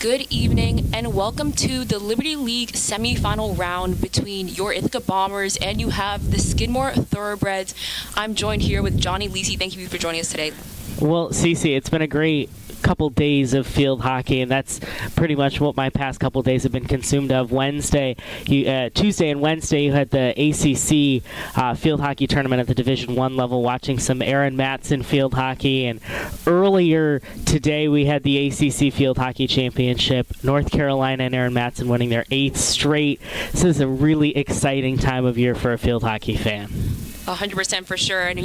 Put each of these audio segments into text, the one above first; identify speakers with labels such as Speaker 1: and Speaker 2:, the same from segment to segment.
Speaker 1: Good evening and welcome to the Liberty League semifinal round between your Ithaca Bombers and you have the Skidmore Thoroughbreds. I'm joined here with Johnny Lisi. Thank you for joining us today.
Speaker 2: Well, Cece, it's been a great couple days of field hockey, and that's pretty much what my past couple days have been consumed of. Tuesday and Wednesday, you had the ACC field hockey tournament at the Division I level, watching some Aaron Matson field hockey, and earlier today we had the ACC field hockey championship. North Carolina and Aaron Matson winning their 8th straight. This is a really exciting time of year for a field hockey fan.
Speaker 1: 100% for sure, and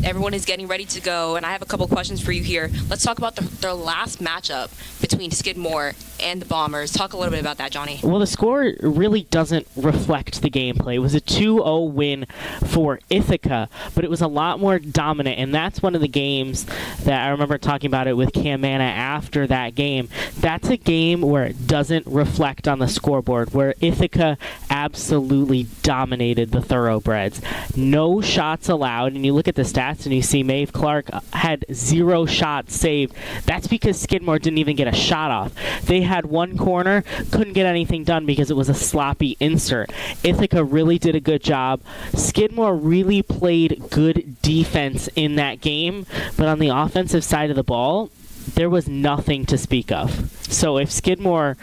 Speaker 1: everyone is getting ready to go, and I have a couple questions for you here. Let's talk about their last matchup between Skidmore and the Bombers. Talk a little bit about that, Johnny.
Speaker 2: Well, the score really doesn't reflect the gameplay. It was a 2-0 win for Ithaca, but it was a lot more dominant, and that's one of the games that I remember talking about it with Cam Manna after that game. That's a game where it doesn't reflect on the scoreboard, where Ithaca absolutely dominated the Thoroughbreds. No shots allowed, and you look at the stats and you see Maeve Clark had 0 shots saved. That's because Skidmore didn't even get a shot off. They had one corner, couldn't get anything done because it was a sloppy insert. Ithaca really did a good job. Skidmore really played good defense in that game, but on the offensive side of the ball, there was nothing to speak of. So if Skidmore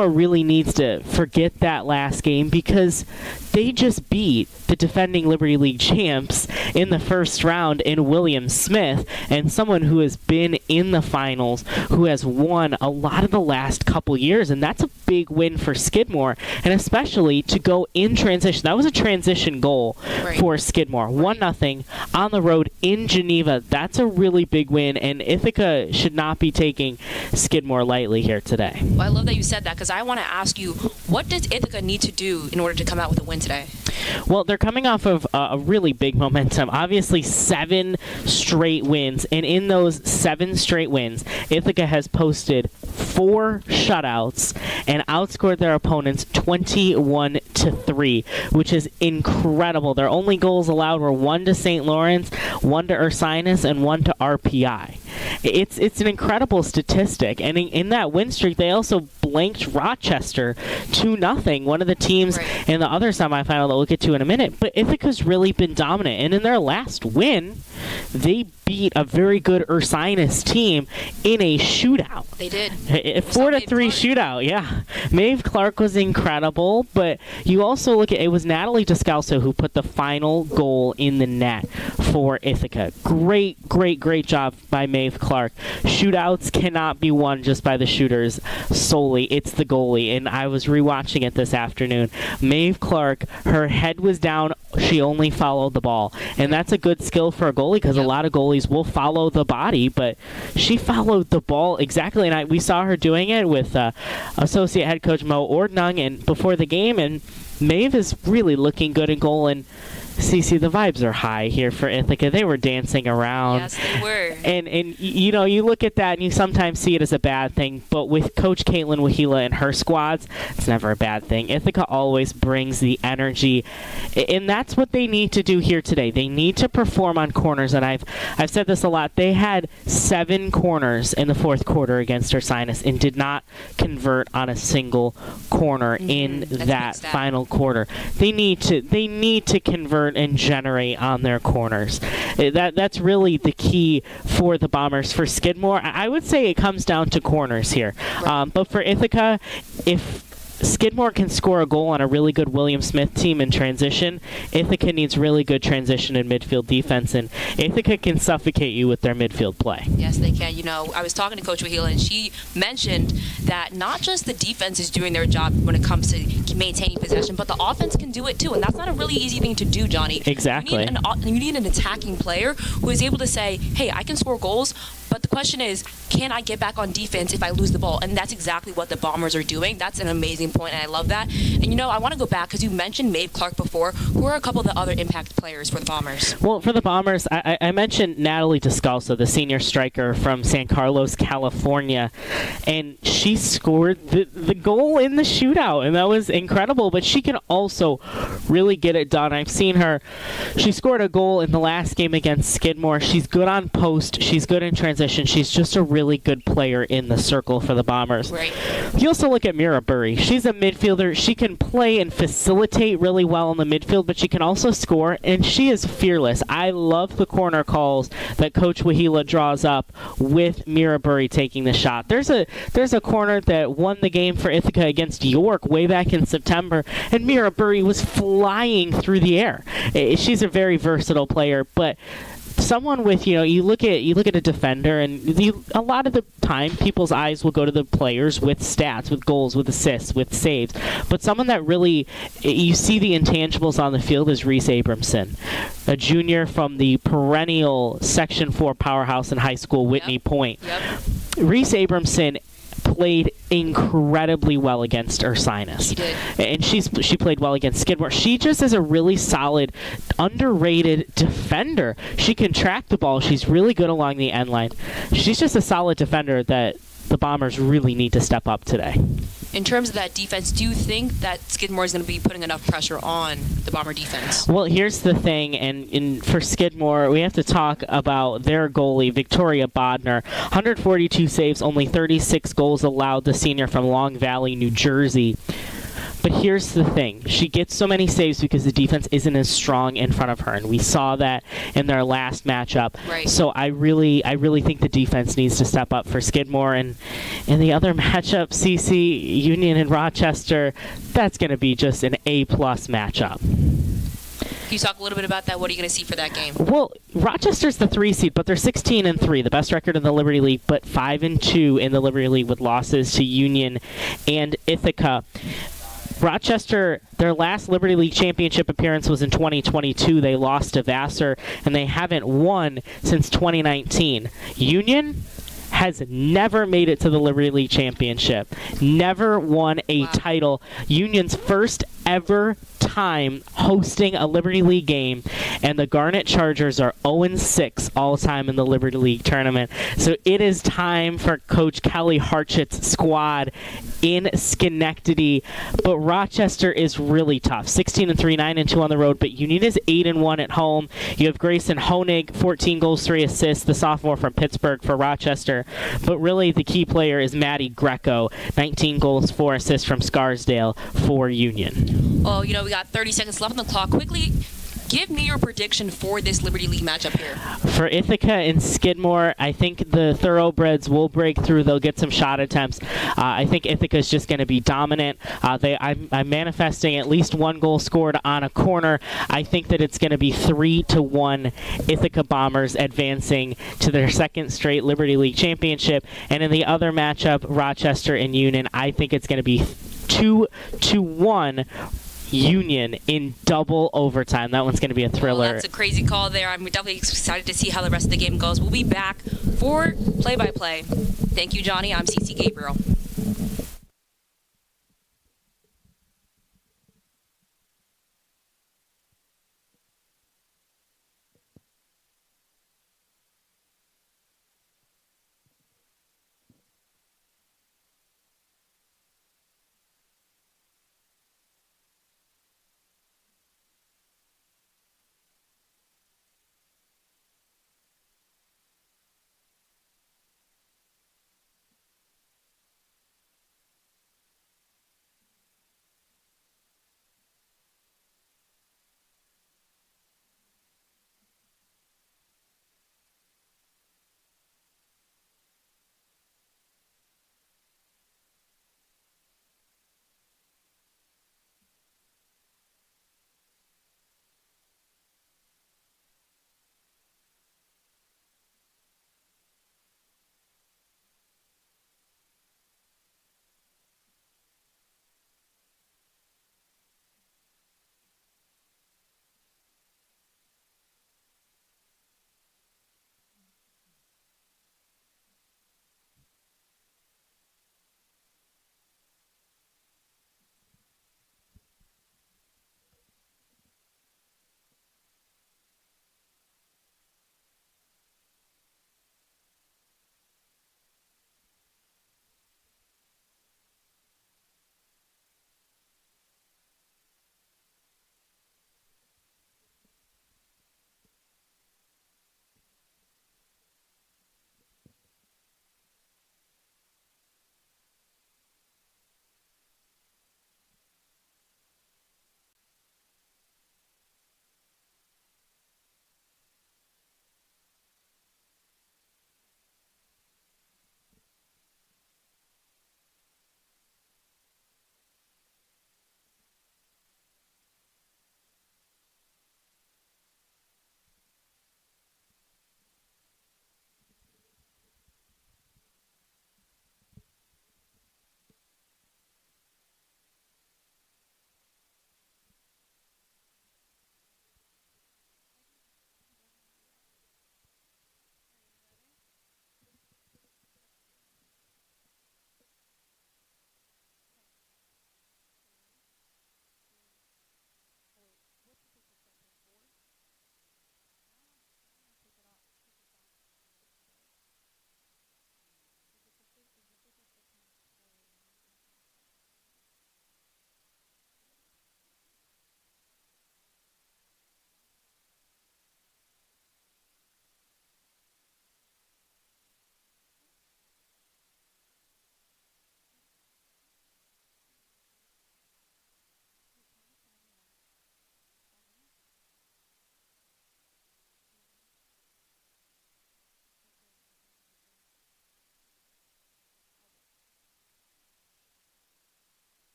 Speaker 2: really needs to forget that last game, because they just beat the defending Liberty League champs in the first round in William Smith, and someone who has been in the finals, who has won a lot of the last couple years, and that's a big win for Skidmore, and especially to go in transition. That was a transition goal for Skidmore. 1-0 on the road in Geneva. That's a really big win, and Ithaca should not be taking Skidmore lightly here today.
Speaker 1: Well, I love that you said that, because I want to ask you, what does Ithaca need to do in order to come out with a win today?
Speaker 2: Well, they're coming off of a really big momentum. Obviously, 7 straight wins, and in those 7 straight wins, Ithaca has posted 4 shutouts and outscored their opponents 21-3, which is incredible. Their only goals allowed were 1 to St. Lawrence, 1 to Ursinus, and 1 to RPI. It's an incredible statistic, and in that win streak, they also blanked Rochester 2-0, one of the teams in the other semifinal that we'll get to in a minute. But Ithaca's really been dominant, and in their last win, they beat a very good Ursinus team in a shootout.
Speaker 1: They did.
Speaker 2: A 4-3 shootout, yeah. Maeve Clark was incredible, but you also look at, it was Natalie Descalso who put the final goal in the net for Ithaca. Great job by Maeve Clark. Shootouts cannot be won just by the shooters solely. It's the goalie, and I was rewatching it this afternoon. Maeve Clark, her head was down. She only followed the ball, and that's a good skill for a goalie, because a lot of goalies will follow the body, but she followed the ball exactly, and we saw her doing it with associate head coach Mo Ordnung and before the game, and Maeve is really looking good in goal, and Cece, the vibes are high here for Ithaca. They were dancing around.
Speaker 1: Yes, they were.
Speaker 2: And you look at that and you sometimes see it as a bad thing, but with Coach Caitlin Wahila and her squads, it's never a bad thing. Ithaca always brings the energy, and that's what they need to do here today. They need to perform on corners, and I've said this a lot. They had 7 corners in the fourth quarter against Ursinus and did not convert on a single corner in that final quarter. They need to convert and generate on their corners. That's really the key for the Bombers. For Skidmore, I would say it comes down to corners here. But for Ithaca, if Skidmore can score a goal on a really good William Smith team in transition, Ithaca needs really good transition and midfield defense, and Ithaca can suffocate you with their midfield play.
Speaker 1: Yes, they can. I was talking to Coach Wahila, and she mentioned that not just the defense is doing their job when it comes to maintaining possession, but the offense can do it too, and that's not a really easy thing to do, Johnny.
Speaker 2: Exactly.
Speaker 1: You need an attacking player who is able to say, hey, I can score goals, but the question is, can I get back on defense if I lose the ball? And that's exactly what the Bombers are doing. That's an amazing point, and I love that. And I want to go back, because you mentioned Maeve Clark before. Who are a couple of the other impact players for the Bombers?
Speaker 2: Well, for the Bombers, I mentioned Natalie Descalso, the senior striker from San Carlos, California, and she scored the goal in the shootout, and that was incredible. But she can also really get it done. I've seen her. She scored a goal in the last game against Skidmore. She's good on post. She's good in transition. position. She's just a really good player in the circle for the Bombers.
Speaker 1: Right.
Speaker 2: You also look at Mira Burry. She's a midfielder. She can play and facilitate really well in the midfield, but she can also score, and she is fearless. I love the corner calls that Coach Wahila draws up with Mira Burry taking the shot. There's a corner that won the game for Ithaca against York way back in September, and Mira Burry was flying through the air. She's a very versatile player, but someone with, you look at a defender, and a lot of the time people's eyes will go to the players with stats, with goals, with assists, with saves. But someone that really, you see the intangibles on the field is Reese Abramson, a junior from the perennial Section 4 powerhouse in high school, Whitney Point.
Speaker 1: Yep.
Speaker 2: Reese Abramson played incredibly well against Ursinus.
Speaker 1: She did.
Speaker 2: And she played well against Skidmore. She just is a really solid, underrated defender. She can track the ball. She's really good along the end line. She's just a solid defender that the Bombers really need to step up today.
Speaker 1: In terms of that defense, do you think that Skidmore is going to be putting enough pressure on the Bomber defense?
Speaker 2: Well, here's the thing, and for Skidmore, we have to talk about their goalie, Victoria Bodner. 142 saves, only 36 goals allowed, the senior from Long Valley, New Jersey. But here's the thing. She gets so many saves because the defense isn't as strong in front of her, and we saw that in their last matchup.
Speaker 1: Right.
Speaker 2: So I really think the defense needs to step up for Skidmore. And in the other matchup, CC, Union and Rochester, that's going to be just an A-plus matchup.
Speaker 1: Can you talk a little bit about that? What are you going to see for that game?
Speaker 2: Well, Rochester's the 3 seed, but they're 16-3, the best record in the Liberty League, but 5-2 in the Liberty League with losses to Union and Ithaca. Rochester, their last Liberty League championship appearance was in 2022. They lost to Vassar, and they haven't won since 2019. Union has never made it to the Liberty League championship, never won a title. Union's first ever time hosting a Liberty League game, and the Garnet Chargers are 0-6 all-time in the Liberty League tournament. So it is time for Coach Kelly Harchett's squad in Schenectady. But Rochester is really tough. 16-3, 9-2 on the road, but Union is 8-1 at home. You have Grayson Honig, 14 goals, 3 assists, the sophomore from Pittsburgh for Rochester. But really the key player is Maddie Greco, 19 goals, 4 assists from Scarsdale for Union.
Speaker 1: Oh, we got 30 seconds left on the clock. Quickly, give me your prediction for this Liberty League matchup here. For
Speaker 2: Ithaca and Skidmore, I think the Thoroughbreds will break through. They'll get some shot attempts. I think Ithaca is just going to be dominant. I'm manifesting at least 1 goal scored on a corner. I think that it's going to be 3-1 Ithaca Bombers advancing to their second straight Liberty League championship. And in the other matchup, Rochester and Union, I think it's going to be 2-1 Union in double overtime. That one's going to be a thriller.
Speaker 1: Well, that's a crazy call there. I'm definitely excited to see how the rest of the game goes. We'll be back for play-by-play. Thank you, Johnny. I'm CC Gabriel.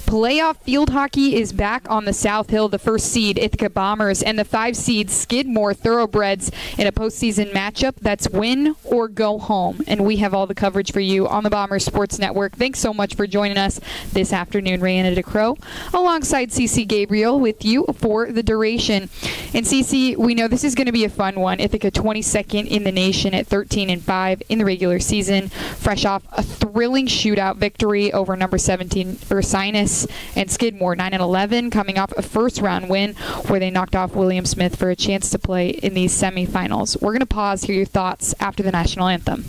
Speaker 3: Playoff field hockey is back on the South Hill. The first seed, Ithaca Bombers, and the 5 seed, Skidmore Thoroughbreds, in a postseason matchup that's win or go home. And we have all the coverage for you on the Bombers Sports Network. Thanks so much for joining us this afternoon. Rayanna DeCrow alongside CC Gabriel with you for the duration. And CC, we know this is going to be a fun one. Ithaca 22nd in the nation at 13-5 in the regular season, fresh off a thrilling shootout victory over number 17 Ursinus, and Skidmore 9-11, coming off a first-round win where they knocked off William Smith for a chance to play in these semifinals. We're going to pause, hear your thoughts after the national anthem.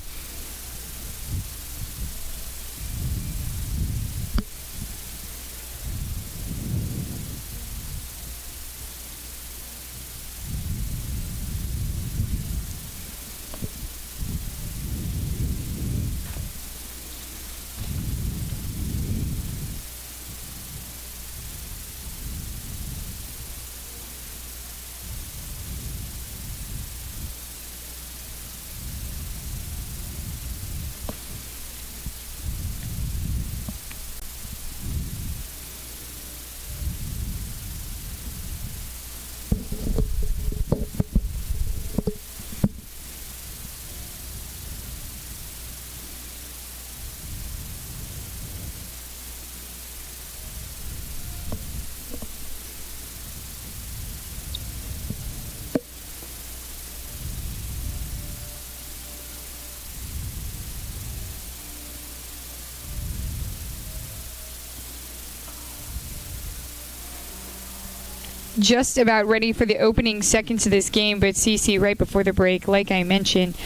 Speaker 3: Just about ready for the opening seconds of this game, but CC, right before the break, like I mentioned,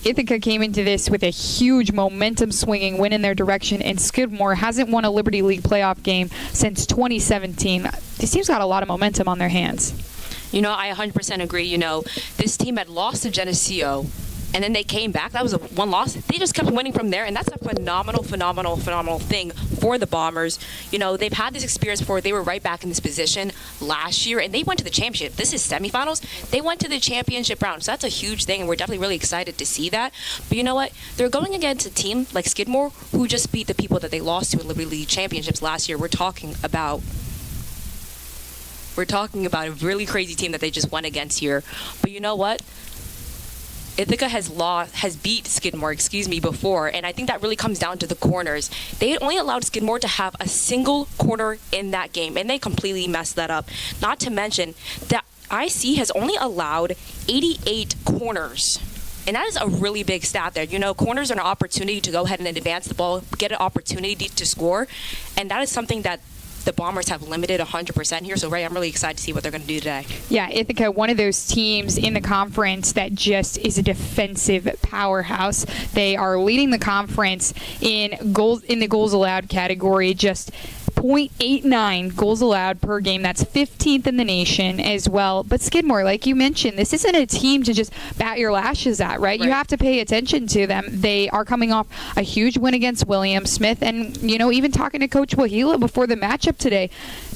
Speaker 3: Ithaca came into this with a huge momentum swinging win in their direction, and Skidmore hasn't won a Liberty League playoff game since 2017. This team's got a lot of momentum on their hands.
Speaker 1: I 100% agree. This team had lost to Geneseo, and then they came back. That was a one loss. They just kept winning from there, and that's a phenomenal thing for the Bombers. They've had this experience before. They were right back in this position last year, and they went to the championship. This is semifinals. They went to the championship round, so that's a huge thing, and we're definitely really excited to see that. But you know what? They're going against a team like Skidmore, who just beat the people that they lost to in Liberty League championships last year. We're talking about a really crazy team that they just went against here. But you know what? Ithaca has beat Skidmore, before, and I think that really comes down to the corners. They only allowed Skidmore to have a single corner in that game, and they completely messed that up. Not to mention that IC has only allowed 88 corners. And that is a really big stat there. Corners are an opportunity to go ahead and advance the ball, get an opportunity to score, and that is something that the Bombers have limited 100% here. So, Ray, I'm really excited to see what they're going to do today.
Speaker 3: Yeah, Ithaca, one of those teams in the conference that just is a defensive powerhouse. They are leading the conference in the goals allowed category, just 0.89 goals allowed per game. That's 15th in the nation as well. But Skidmore, like you mentioned, this isn't a team to just bat your lashes at, right? You have to pay attention to them. They are coming off a huge win against William Smith. And, even talking to Coach Wahila before the matchup today,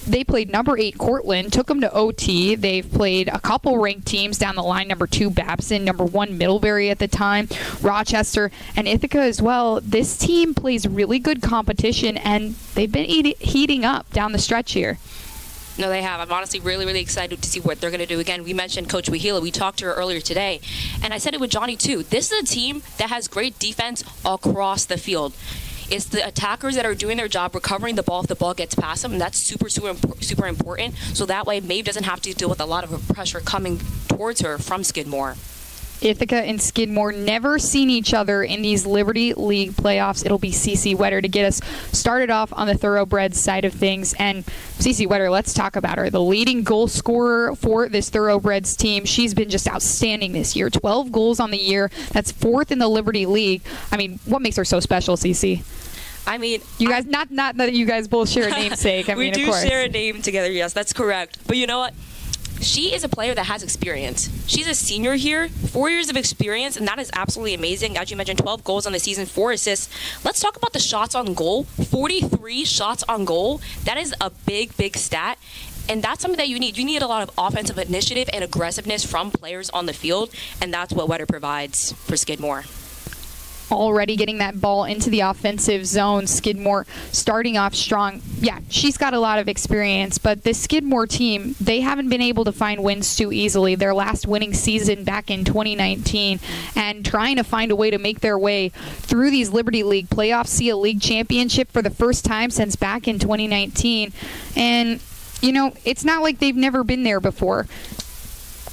Speaker 3: they played number 8 Cortland, took them to OT. They've played a couple ranked teams down the line, number 2 Babson, number 1 Middlebury at the time, Rochester, and Ithaca as well. This team plays really good competition, and they've been heating up down the stretch here.
Speaker 1: No, they have. I'm honestly really, really excited to see what they're going to do. Again, we mentioned Coach Wahila. We talked to her earlier today, and I said it with Johnny too. This is a team that has great defense across the field. It's the attackers that are doing their job recovering the ball if the ball gets past them, and that's super important. So that way Maeve doesn't have to deal with a lot of pressure coming towards her from Skidmore.
Speaker 3: Ithaca and Skidmore never seen each other in these Liberty League playoffs. It'll be CC Wetter to get us started off on the Thoroughbreds side of things. And CC Wetter, let's talk about her. The leading goal scorer for this Thoroughbreds team. She's been just outstanding this year. 12 goals on the year. That's 4th in the Liberty League. What makes her so special, CC? You guys, not that you guys both share a namesake.
Speaker 1: We do
Speaker 3: of course.
Speaker 1: share a name together, yes, that's correct. But you know what? She is a player that has experience. She's a senior here, 4 years of experience, and that is absolutely amazing. As you mentioned, 12 goals on the season, 4 assists. Let's talk about the shots on goal. 43 shots on goal. That is a big stat. And that's something that you need. You need a lot of offensive initiative and aggressiveness from players on the field, and that's what Wetter provides for Skidmore.
Speaker 3: already getting that ball into the offensive zone. Skidmore starting off strong. Yeah, she's got a lot of experience, but this Skidmore team, they haven't been able to find wins too easily. Their last winning season back in 2019, and trying to find a way to make their way through these Liberty League playoffs, see a league championship for the first time since back in 2019. And, you know, it's not like they've never been there before.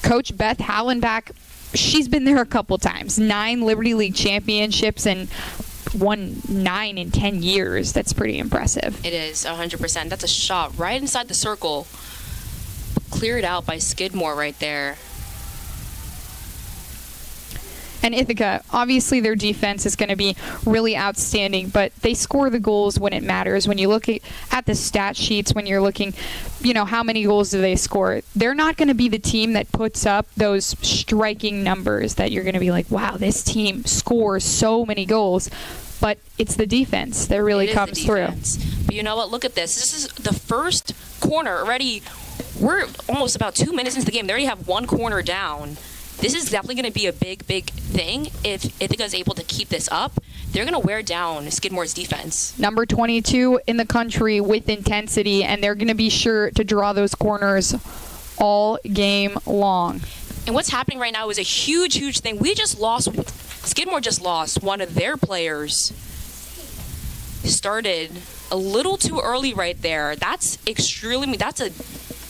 Speaker 3: Coach Beth Hallenbach, she's been there a couple times. 9 Liberty League championships and won 9 in 10 years. That's pretty impressive.
Speaker 1: It is, 100%. That's a shot right inside the circle. Cleared out by Skidmore right there.
Speaker 3: And Ithaca, obviously their defense is going to be really outstanding, but they score the goals when it matters. When you look at the stat sheets, when you're looking, you know, how many goals do they score? They're not going to be the team that puts up those striking numbers that you're going to be like, wow, this team scores so many goals. But it's the defense that really comes through.
Speaker 1: But you know what? Look at this. This is the first corner already. We're almost about 2 minutes into the game. They already have one corner down. This is definitely going to be a big, big thing. If Ithaca is able to keep this up, they're going to wear down Skidmore's defense.
Speaker 3: Number 22 in the country with intensity, and they're going to be sure to draw those corners all game long.
Speaker 1: And what's happening right now is a huge, huge thing. Skidmore just lost one of their players. Started a little too early right there. That's a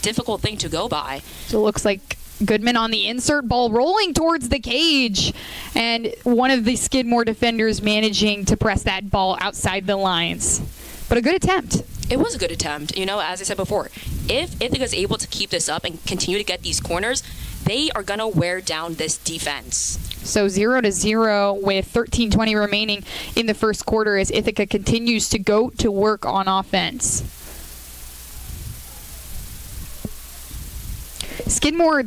Speaker 1: difficult thing to go by.
Speaker 3: So it looks like Goodman on the insert, ball rolling towards the cage, and one of the Skidmore defenders managing to press that ball outside the lines. But a good attempt.
Speaker 1: It was a good attempt. You know, as I said before, if Ithaca is able to keep this up and continue to get these corners, they are going to wear down this defense.
Speaker 3: So 0-0 with 13:20 remaining in the first quarter as Ithaca continues to go to work on offense. Skidmore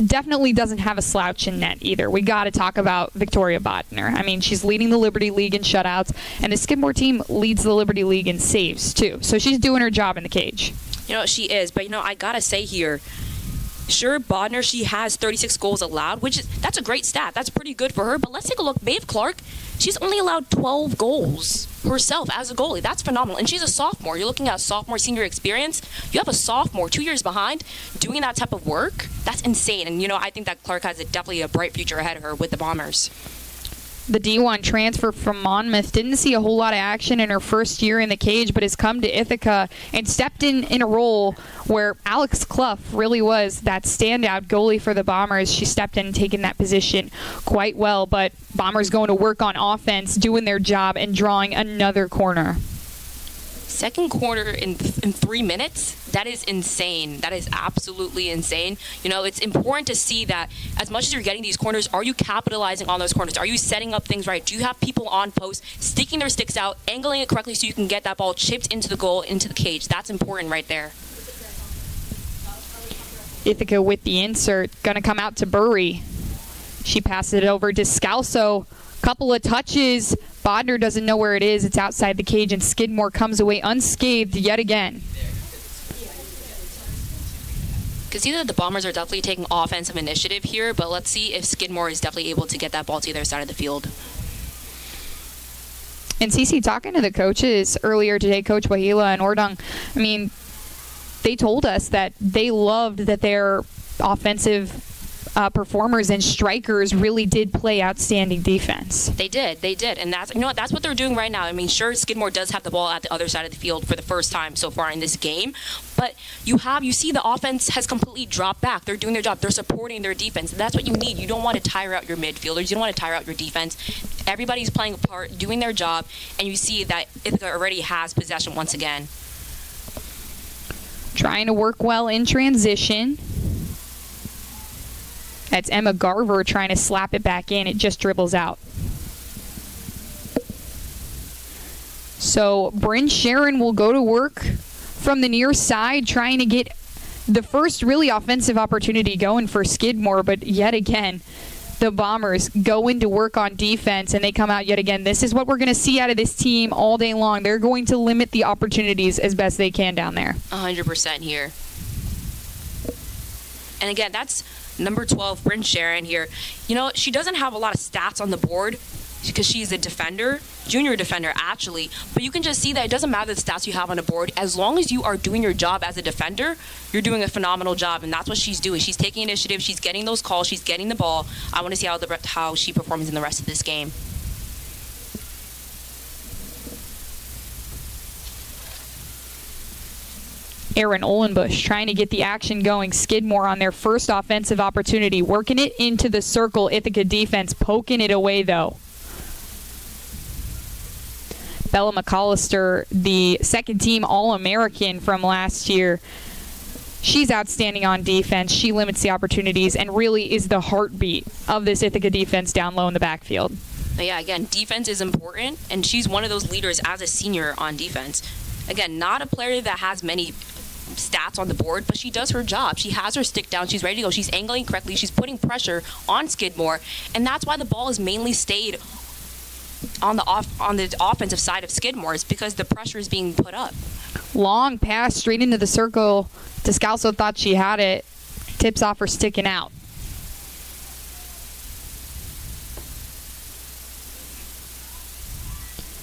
Speaker 3: definitely doesn't have a slouch in net either. We got to talk about Victoria Bodner. I mean, she's leading the Liberty League in shutouts, and the Skidmore team leads the Liberty League in saves too. So she's doing her job in the cage.
Speaker 1: You know, she is, but you know, I gotta say here, sure, Bodner, she has 36 goals allowed, that's a great stat. That's pretty good for her. But let's take a look. Maeve Clark, she's only allowed 12 goals herself as a goalie. That's phenomenal. And she's a sophomore. You're looking at sophomore senior experience. You have a sophomore 2 years behind doing that type of work. That's insane. And, you know, I think that Clark has definitely a bright future ahead of her with the Bombers.
Speaker 3: The D1 transfer from Monmouth didn't see a whole lot of action in her first year in the cage, but has come to Ithaca and stepped in a role where Alex Clough really was that standout goalie for the Bombers. She stepped in and taken that position quite well, but Bombers going to work on offense, doing their job, and drawing another corner.
Speaker 1: Second quarter in 3 minutes? That is insane. That is absolutely insane. You know, it's important to see that as much as you're getting these corners, are you capitalizing on those corners? Are you setting up things right? Do you have people on post, sticking their sticks out, angling it correctly so you can get that ball chipped into the goal, into the cage? That's important right there.
Speaker 3: Ithaca with the insert, going to come out to Burry. She passes it over to Scalzo. Couple of touches. Bodner doesn't know where it is. It's outside the cage, and Skidmore comes away unscathed yet again.
Speaker 1: Because either the Bombers are definitely taking offensive initiative here, but let's see if Skidmore is definitely able to get that ball to the other side of the field.
Speaker 3: And Cece, talking to the coaches earlier today, Coach Wahila and Ordung, I mean, they told us that they loved that their offensive performers and strikers really did play outstanding defense.
Speaker 1: They did, and that's what they're doing right now. I mean, sure, Skidmore does have the ball at the other side of the field for the first time so far in this game, but you see the offense has completely dropped back. They're doing their job. They're supporting their defense. And that's what you need. You don't want to tire out your midfielders. You don't want to tire out your defense. Everybody's playing a part, doing their job, and you see that Ithaca already has possession once again.
Speaker 3: Trying to work well in transition. That's Emma Garver trying to slap it back in. It just dribbles out. So Bryn Sharon will go to work from the near side, trying to get the first really offensive opportunity going for Skidmore. But yet again, the Bombers go into work on defense, and they come out yet again. This is what we're going to see out of this team all day long. They're going to limit the opportunities as best they can down there.
Speaker 1: 100% here. And again, that's number 12, Bryn Sharon here. You know, she doesn't have a lot of stats on the board, because she's a defender, junior defender actually, but you can just see that it doesn't matter the stats you have on the board. As long as you are doing your job as a defender, you're doing a phenomenal job, and that's what she's doing. She's taking initiative, she's getting those calls, she's getting the ball. I want to see how she performs in the rest of this game.
Speaker 3: Aaron Olenbush trying to get the action going. Skidmore on their first offensive opportunity, working it into the circle. Ithaca defense poking it away, though. Bella McAllister, the second-team All-American from last year. She's outstanding on defense. She limits the opportunities and really is the heartbeat of this Ithaca defense down low in the backfield.
Speaker 1: Yeah, again, defense is important, and she's one of those leaders as a senior on defense. Again, not a player that has many stats on the board, but she does her job. She has her stick down. She's ready to go. She's angling correctly. She's putting pressure on Skidmore, and that's why the ball has mainly stayed on the offensive side of Skidmore, is because the pressure is being put up.
Speaker 3: Long pass straight into the circle. Descalso thought she had it. Tips off her sticking out.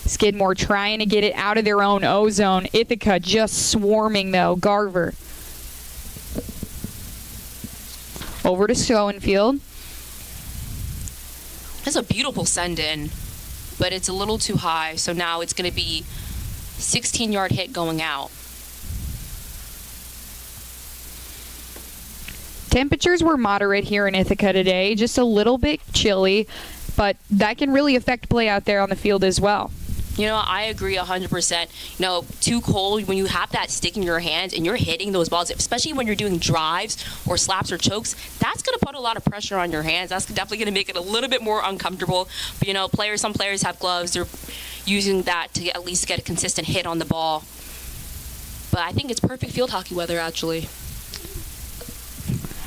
Speaker 3: Skidmore trying to get it out of their own O-zone. Ithaca just swarming, though. Garver. Over to Schoenfield.
Speaker 1: That's a beautiful send-in, but it's a little too high, so now it's going to be 16-yard hit going out.
Speaker 3: Temperatures were moderate here in Ithaca today, just a little bit chilly, but that can really affect play out there on the field as well.
Speaker 1: You know, I agree 100%. You know, too cold, when you have that stick in your hands and you're hitting those balls, especially when you're doing drives or slaps or chokes, that's going to put a lot of pressure on your hands. That's definitely going to make it a little bit more uncomfortable. But, you know, some players have gloves. They're using that to at least get a consistent hit on the ball. But I think it's perfect field hockey weather, actually.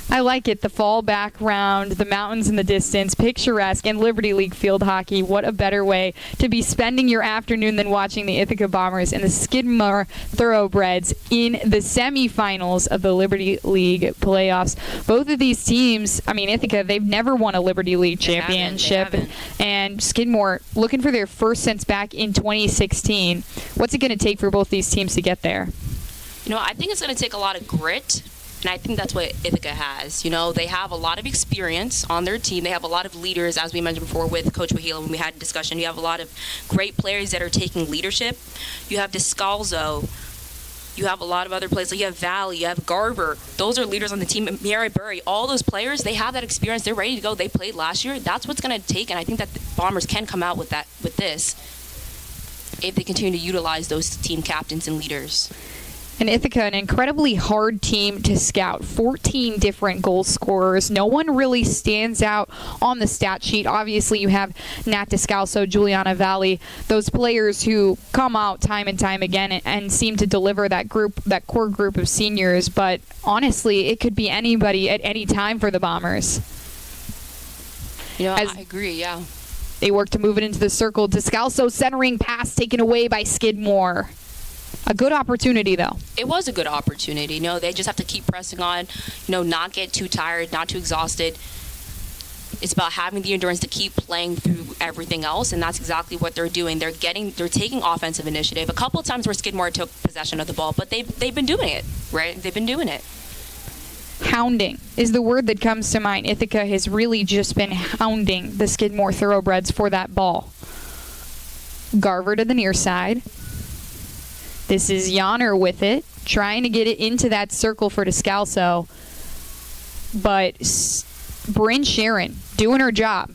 Speaker 3: I like it. The fall background, the mountains in the distance, picturesque, and Liberty League field hockey. What a better way to be spending your afternoon than watching the Ithaca Bombers and the Skidmore Thoroughbreds in the semifinals of the Liberty League playoffs. Both of these teams, I mean, Ithaca, they've never won a Liberty League championship.
Speaker 1: They haven't.
Speaker 3: And Skidmore looking for their first since back in 2016. What's it going to take for both these teams to get there?
Speaker 1: You know, I think it's going to take a lot of grit. And I think that's what Ithaca has. You know, they have a lot of experience on their team. They have a lot of leaders, as we mentioned before with Coach Wahila when we had a discussion. You have a lot of great players that are taking leadership. You have Descalzo. You have a lot of other players. Like you have Valley. You have Garver. Those are leaders on the team. Mary Burry. All those players, they have that experience. They're ready to go. They played last year. That's what's going to take. And I think that the Bombers can come out with this if they continue to utilize those team captains and leaders.
Speaker 3: And Ithaca, an incredibly hard team to scout. 14 different goal scorers. No one really stands out on the stat sheet. Obviously, you have Nat Descalso, Juliana Valley, those players who come out time and time again and seem to deliver that core group of seniors. But honestly, it could be anybody at any time for the Bombers.
Speaker 1: Yeah, I agree, yeah.
Speaker 3: They work to move it into the circle. Descalso centering pass taken away by Skidmore. A good opportunity, though.
Speaker 1: It was a good opportunity. You know, they just have to keep pressing on, you know, not get too tired, not too exhausted. It's about having the endurance to keep playing through everything else, and that's exactly what they're doing. They're taking offensive initiative. A couple of times where Skidmore took possession of the ball, but they've been doing it, right? They've been doing it.
Speaker 3: Hounding is the word that comes to mind. Ithaca has really just been hounding the Skidmore Thoroughbreds for that ball. Garver to the near side. This is Yonner with it, trying to get it into that circle for Descalso. But Bryn Sharon doing her job.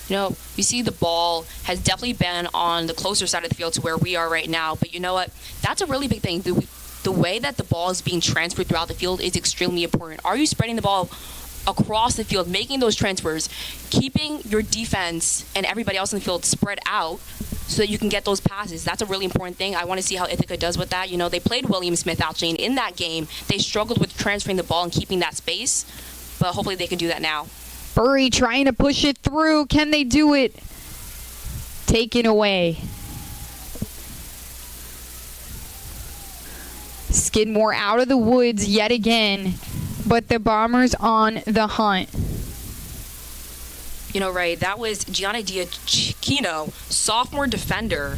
Speaker 1: You know, you see the ball has definitely been on the closer side of the field to where we are right now. But you know what? That's a really big thing. The way that the ball is being transferred throughout the field is extremely important. Are you spreading the ball across the field, making those transfers, keeping your defense and everybody else in the field spread out so that you can get those passes? That's a really important thing. I want to see how Ithaca does with that. You know, they played William Smith actually, and in that game, they struggled with transferring the ball and keeping that space, but hopefully they can do that now.
Speaker 3: Burry trying to push it through. Can they do it? Taken away. Skidmore out of the woods yet again, but the Bombers on the hunt.
Speaker 1: Ray, that was Gianna Diacchino, sophomore defender.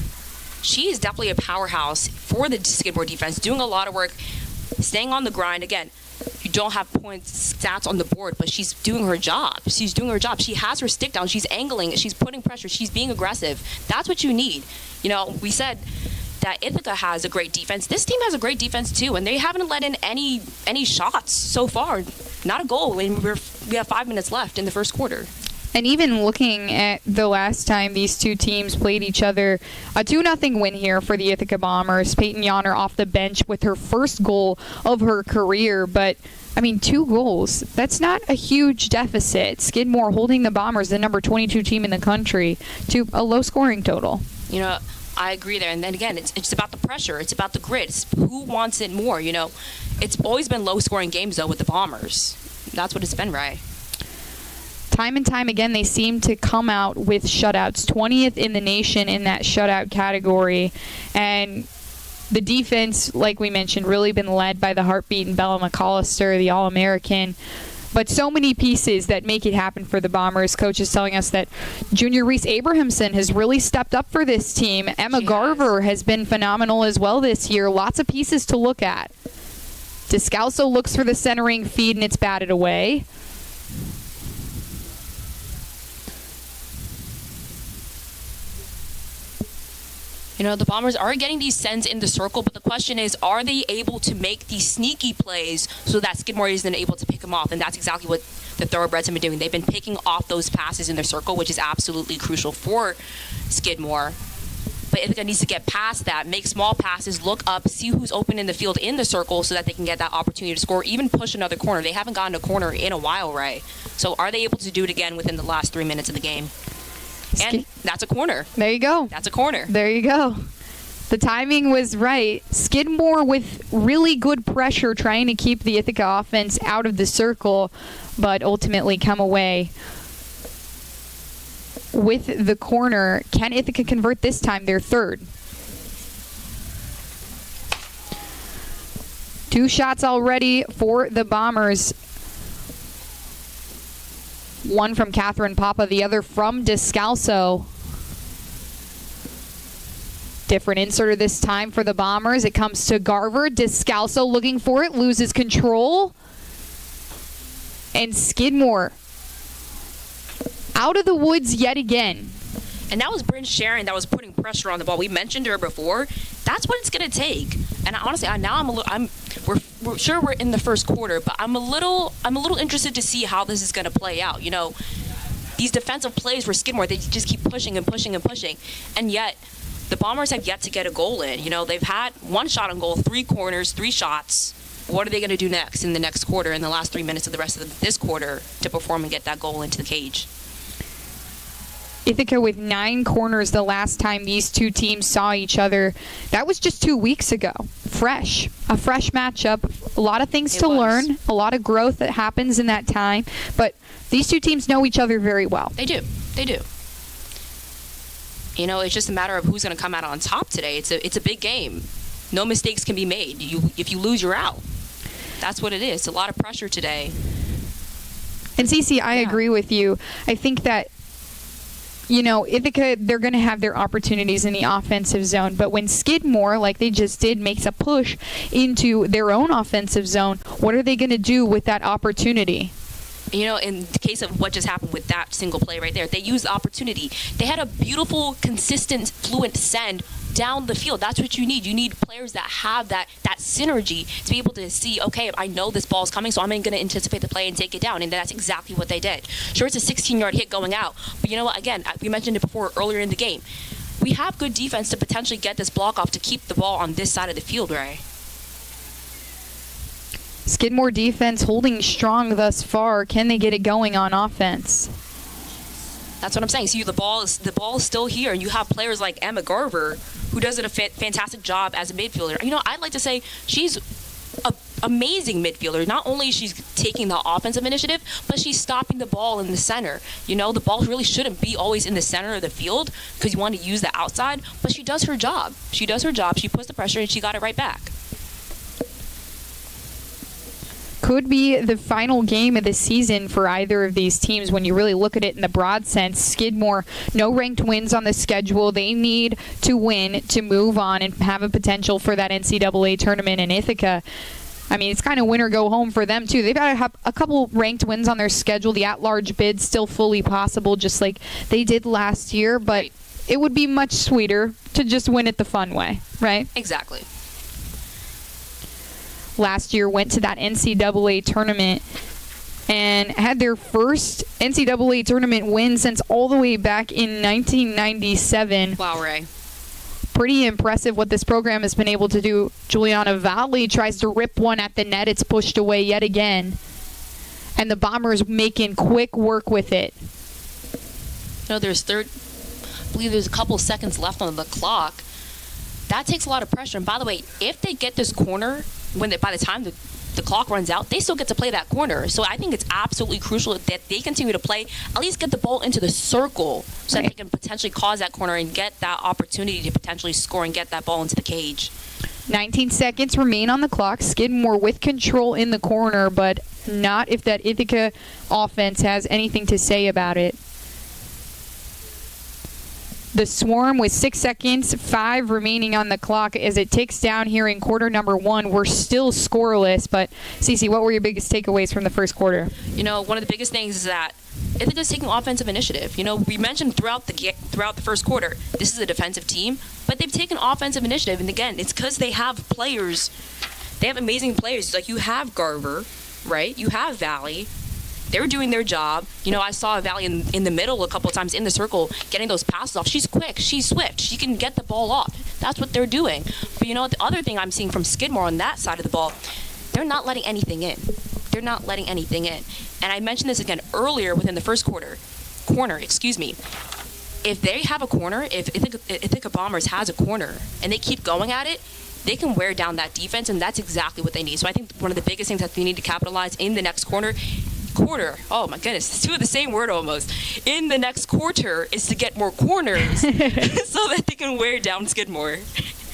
Speaker 1: She is definitely a powerhouse for the Skidmore defense, doing a lot of work, staying on the grind. Again, you don't have points, stats on the board, but she's doing her job. She's doing her job. She has her stick down. She's angling. She's putting pressure. She's being aggressive. That's what you need. We said that Ithaca has a great defense. This team has a great defense too, and they haven't let in any shots so far. Not a goal. We have 5 minutes left in the first quarter.
Speaker 3: And even looking at the last time these two teams played each other, a 2-0 win here for the Ithaca Bombers. Peyton Yonner off the bench with her first goal of her career. But, 2 goals, that's not a huge deficit. Skidmore holding the Bombers, the number 22 team in the country, to a low scoring total.
Speaker 1: I agree there. And then again, it's about the pressure. It's about the grit. It's who wants it more, It's always been low-scoring games, though, with the Bombers. That's what it's been, right?
Speaker 3: Time and time again, they seem to come out with shutouts. 20th in the nation in that shutout category. And the defense, like we mentioned, really been led by the heartbeat and Bella McAllister, the All-American. But so many pieces that make it happen for the Bombers. Coach is telling us that Junior Reese Abrahamson has really stepped up for this team. Emma Garver has been phenomenal as well this year. Lots of pieces to look at. Descalso looks for the centering feed, and it's batted away.
Speaker 1: The Bombers are getting these sends in the circle, but the question is, are they able to make these sneaky plays so that Skidmore isn't able to pick them off? And that's exactly what the Thoroughbreds have been doing. They've been picking off those passes in their circle, which is absolutely crucial for Skidmore. But Ithaca needs to get past that, make small passes, look up, see who's open in the field in the circle so that they can get that opportunity to score, even push another corner. They haven't gotten a corner in a while, right? So are they able to do it again within the last 3 minutes of the game? And that's a corner.
Speaker 3: There you go.
Speaker 1: That's a corner.
Speaker 3: There you go. The timing was right. Skidmore with really good pressure trying to keep the Ithaca offense out of the circle, but ultimately come away with the corner. Can Ithaca convert this time? Their third. 2 shots already for the Bombers. One from Catherine Papa, the other from Descalso. Different inserter this time for the Bombers. It comes to Garver. Descalso looking for it, loses control. And Skidmore out of the woods yet again.
Speaker 1: And that was Bryn Sharon that was putting pressure on the ball. We mentioned her before. That's what it's going to take. And honestly, we're sure we're in the first quarter, but I'm a little interested to see how this is going to play out. These defensive plays for Skidmore, they just keep pushing and pushing and pushing. And yet, the Bombers have yet to get a goal in. They've had 1 shot on goal, 3 corners, 3 shots. What are they going to do next in the next quarter, in the last 3 minutes of the rest of this quarter to perform and get that goal into the cage?
Speaker 3: Ithaca with 9 corners the last time these two teams saw each other. That was just 2 weeks ago. A fresh matchup. A lot of things to learn. A lot of growth that happens in that time. But these two teams know each other very well.
Speaker 1: They do. It's just a matter of who's going to come out on top today. It's a big game. No mistakes can be made. If you lose, you're out. That's what it is. It's a lot of pressure today.
Speaker 3: And Cece, I agree with you. I think that Ithaca, they're going to have their opportunities in the offensive zone. But when Skidmore, like they just did, makes a push into their own offensive zone, what are they going to do with that opportunity?
Speaker 1: In the case of what just happened with that single play right there, they used the opportunity. They had a beautiful, consistent, fluent send down the field. That's what you need. You need players that have that synergy to be able to see, okay, I know this ball's coming, so I'm going to anticipate the play and take it down. And that's exactly what they did. Sure, it's a 16-yard hit going out. But you know what? Again, we mentioned it before earlier in the game. We have good defense to potentially get this block off to keep the ball on this side of the field, right?
Speaker 3: Skidmore defense holding strong thus far. Can they get it going on offense?
Speaker 1: That's what I'm saying. See, the ball is still here, and you have players like Emma Garver, who does a fantastic job as a midfielder. I'd like to say she's an amazing midfielder. Not only is she taking the offensive initiative, but she's stopping the ball in the center. The ball really shouldn't be always in the center of the field because you want to use the outside, but she does her job. She puts the pressure, and she got it right back.
Speaker 3: could be the final game of the season for either of these teams when you really look at it in the broad sense. Skidmore, no ranked wins on the schedule. They need to win to move on and have a potential for that NCAA tournament. In Ithaca, I mean, it's kind of win or go home for them, too. They've got to have a couple ranked wins on their schedule. The at-large bid's still fully possible, just like they did last year, but it would be much sweeter to just win it the fun way, right?
Speaker 1: Exactly.
Speaker 3: Last year went to that NCAA tournament and had their first NCAA tournament win since all the way back in 1997.
Speaker 1: Wow, Ray.
Speaker 3: Pretty impressive what this program has been able to do. Juliana Valley tries to rip one at the net. It's pushed away yet again. And the Bombers making quick work with it.
Speaker 1: You know, I believe there's a couple seconds left on the clock. That takes a lot of pressure. And by the way, if they get this corner, by the time the clock runs out, they still get to play that corner. So I think it's absolutely crucial that they continue to play, at least get the ball into the circle so that they can potentially cause that corner and get that opportunity to potentially score and get that ball into the cage.
Speaker 3: 19 seconds remain on the clock. Skidmore with control in the corner, but not if that Ithaca offense has anything to say about it. The Swarm with 6 seconds, 5 remaining on the clock as it ticks down here in quarter number 1. We're still scoreless, but Cece, what were your biggest takeaways from the first quarter?
Speaker 1: You know, one of the biggest things is that Ithaca's taking offensive initiative. You know, we mentioned throughout the first quarter, this is a defensive team, but they've taken offensive initiative. And again, it's because they have players. They have amazing players. Like you have Garver, right? You have Valley. They're doing their job. You know, I saw Valley in the middle a couple of times in the circle getting those passes off. She's quick. She's swift. She can get the ball off. That's what they're doing. But you know, the other thing I'm seeing from Skidmore on that side of the ball, they're not letting anything in. They're not letting anything in. And I mentioned this again earlier within the first corner. If they have a corner, if Ithaca Bombers has a corner and they keep going at it, they can wear down that defense, and that's exactly what they need. So I think one of the biggest things that they need to capitalize in the next quarter, oh my goodness, it's two of the same word almost, in the next quarter is to get more corners so that they can wear down Skidmore.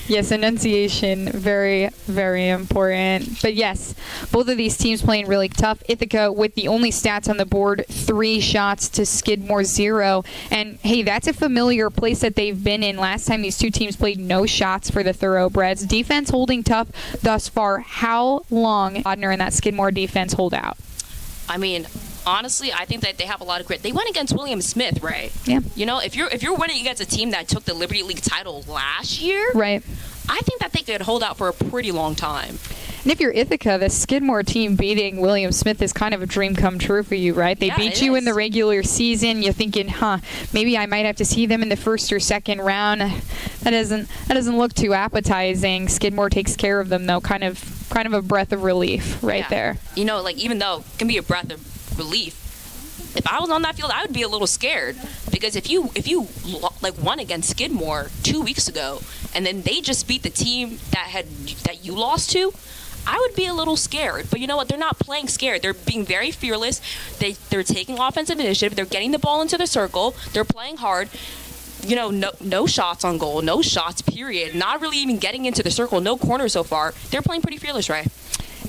Speaker 3: Yes, enunciation, very, very important. But yes, both of these teams playing really tough. Ithaca with the only stats on the board, 3 shots to Skidmore 0. And hey, that's a familiar place that they've been in. Last time these two teams played, no shots for the Thoroughbreds. Defense holding tough thus far. How long Bodner and that Skidmore defense hold out?
Speaker 1: I mean, honestly, I think that they have a lot of grit. They went against William Smith, right?
Speaker 3: Yeah.
Speaker 1: You know, if you're winning against a team that took the Liberty League title last year,
Speaker 3: right,
Speaker 1: I think that they could hold out for a pretty long time.
Speaker 3: And if you're Ithaca, the Skidmore team beating William Smith is kind of a dream come true for you, right? They beat you in the regular season. You're thinking, maybe I might have to see them in the first or second round. That doesn't look too appetizing. Skidmore takes care of them, though. Kind of a breath of relief there.
Speaker 1: You know, like, even though it can be a breath of relief, if I was on that field, I would be a little scared, because if you won against Skidmore 2 weeks ago, and then they just beat the team that you lost to, I would be a little scared. But you know what? They're not playing scared. They're being very fearless. They're taking offensive initiative. They're getting the ball into the circle. They're playing hard. You know, no shots on goal, no shots, period. Not really even getting into the circle, no corners so far. They're playing pretty fearless, right?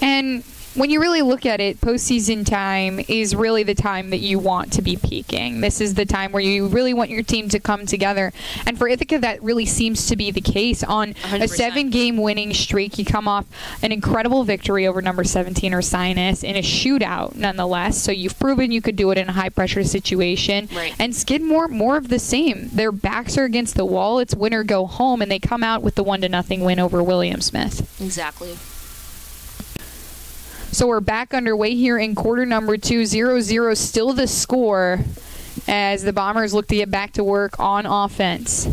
Speaker 1: And when you really look at it, postseason time is really the time that you want to be peaking. This is the time where you really want your team to come together. And for Ithaca, that really seems to be the case. On 100%. A 7-game winning streak, you come off an incredible victory over number 17 Ursinus in a shootout, nonetheless. So you've proven you could do it in a high-pressure situation. Right. And
Speaker 3: Skidmore, more of the same. Their backs are against the wall. It's win or go home, and they come out with the 1-0 win over William Smith.
Speaker 1: Exactly.
Speaker 3: So we're back underway here in quarter number 2. 0-0 still the score as the Bombers look to get back to work on offense.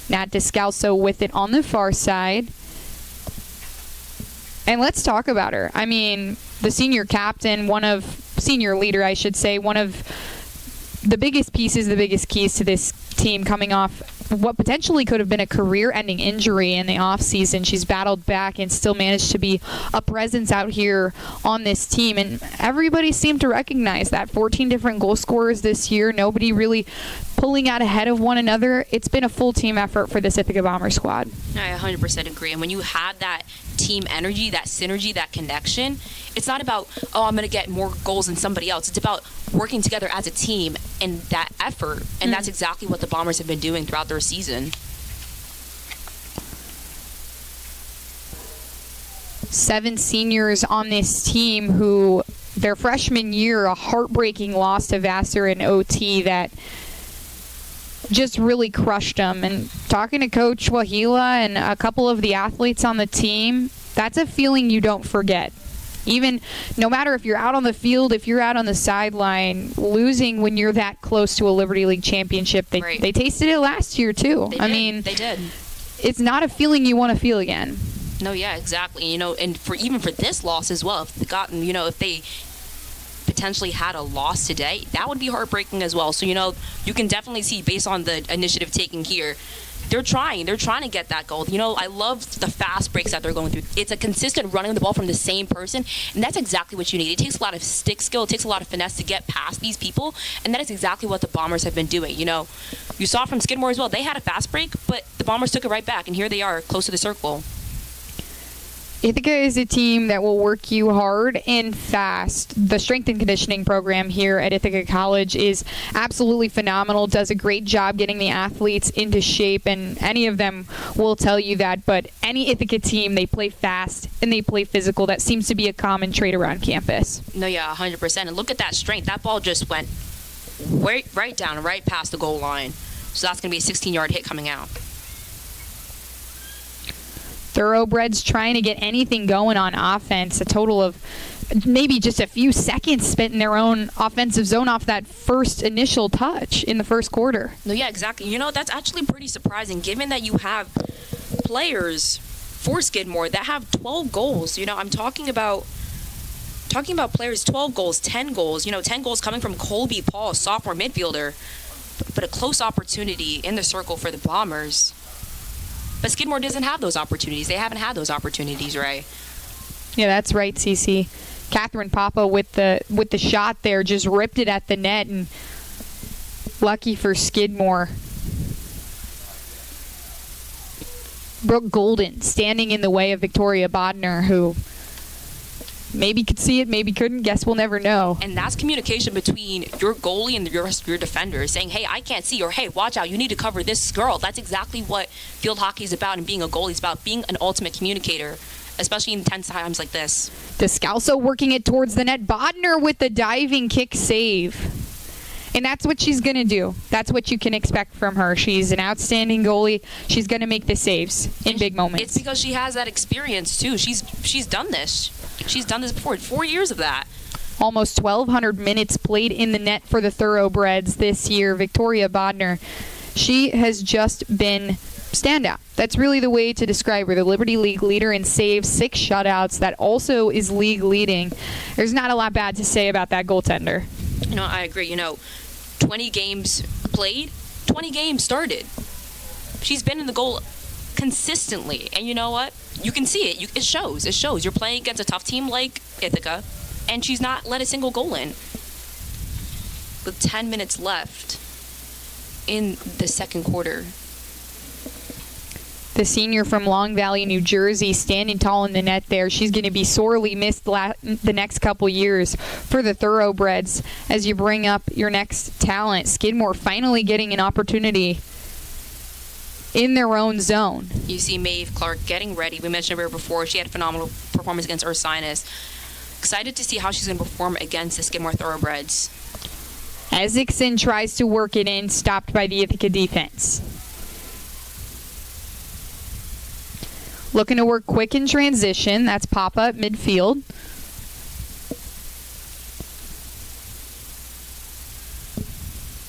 Speaker 3: Nat Descalso with it on the far side. And let's talk about her. I mean, the senior captain, senior leader, I should say, one of the biggest pieces, the biggest keys to this team coming off what potentially could have been a career-ending injury in the offseason. She's battled back and still managed to be a presence out here on this team. And everybody seemed to recognize that. 14 different goal scorers this year. Nobody really pulling out ahead of one another. It's been a full team effort for this Ithaca Bomber squad.
Speaker 1: I 100% agree. And when you have that team energy, that synergy, that connection. It's not about, oh, I'm going to get more goals than somebody else. It's about working together as a team and that effort. And that's exactly what the Bombers have been doing throughout their season.
Speaker 3: 7 seniors on this team who, their freshman year, a heartbreaking loss to Vassar in OT that just really crushed them. And talking to Coach Wahila and a couple of the athletes on the team, that's a feeling you don't forget. Even no matter if you're out on the field, if you're out on the sideline, losing when you're that close to a Liberty League championship, they tasted it last year too.
Speaker 1: They did.
Speaker 3: It's not a feeling you want to feel again.
Speaker 1: No, yeah, exactly. And for this loss as well, if they potentially had a loss today, that would be heartbreaking as well. So, you can definitely see, based on the initiative taken here, they're trying to get that goal. I love the fast breaks that they're going through. It's a consistent running the ball from the same person, and that's exactly what you need. It takes a lot of stick skill, it takes a lot of finesse to get past these people, and that is exactly what the Bombers have been doing. You saw from Skidmore as well, they had a fast break, but the Bombers took it right back, and here they are, close to the circle.
Speaker 3: Ithaca is a team that will work you hard and fast. The strength and conditioning program here at Ithaca College is absolutely phenomenal, does a great job getting the athletes into shape, and any of them will tell you that. But any Ithaca team, they play fast and they play physical. That seems to be a common trait around campus.
Speaker 1: No, yeah, 100%. And look at that strength. That ball just went right down, right past the goal line. So that's going to be a 16-yard hit coming out.
Speaker 3: Thoroughbreds trying to get anything going on offense. A total of maybe just a few seconds spent in their own offensive zone off that first initial touch in the first quarter.
Speaker 1: No, yeah, exactly. That's actually pretty surprising, given that you have players for Skidmore that have 12 goals. I'm talking about players, 12 goals, 10 goals. 10 goals coming from Colby Paul, sophomore midfielder. But a close opportunity in the circle for the Bombers. But Skidmore doesn't have those opportunities. They haven't had those opportunities, Ray.
Speaker 3: Yeah, that's right, Cece. Catherine Papa with the shot there just ripped it at the net, and lucky for Skidmore. Brooke Golden standing in the way of Victoria Bodner, who maybe could see it, maybe couldn't. Guess we'll never know.
Speaker 1: And that's communication between your goalie and your defenders, saying, hey, I can't see, or hey, watch out, you need to cover this girl. That's exactly what field hockey is about, and being a goalie is about, being an ultimate communicator, especially in tense times like this. Descalso
Speaker 3: working it towards the net. Bodner with the diving kick save. And that's what she's going to do. That's what you can expect from her. She's an outstanding goalie. She's going to make the saves in big moments.
Speaker 1: It's because she has that experience, too. She's done this. She's done this before. 4 years of that.
Speaker 3: Almost 1,200 minutes played in the net for the Thoroughbreds this year. Victoria Bodner, she has just been standout. That's really the way to describe her. The Liberty League leader in saves, 6 shutouts. That also is league leading. There's not a lot bad to say about that goaltender.
Speaker 1: I agree. 20 games played, 20 games started. She's been in the goal consistently. And you know what? You can see it. It shows. It shows. You're playing against a tough team like Ithaca, and she's not let a single goal in. With 10 minutes left in the second quarter.
Speaker 3: The senior from Long Valley, New Jersey, standing tall in the net there. She's going to be sorely missed the next couple years for the Thoroughbreds as you bring up your next talent. Skidmore finally getting an opportunity in their own zone.
Speaker 1: You see Maeve Clark getting ready. We mentioned her before. She had a phenomenal performance against Ursinus. Excited to see how she's going to perform against the Skidmore Thoroughbreds.
Speaker 3: Ezekson tries to work it in, stopped by the Ithaca defense. Looking to work quick in transition. That's Papa at midfield.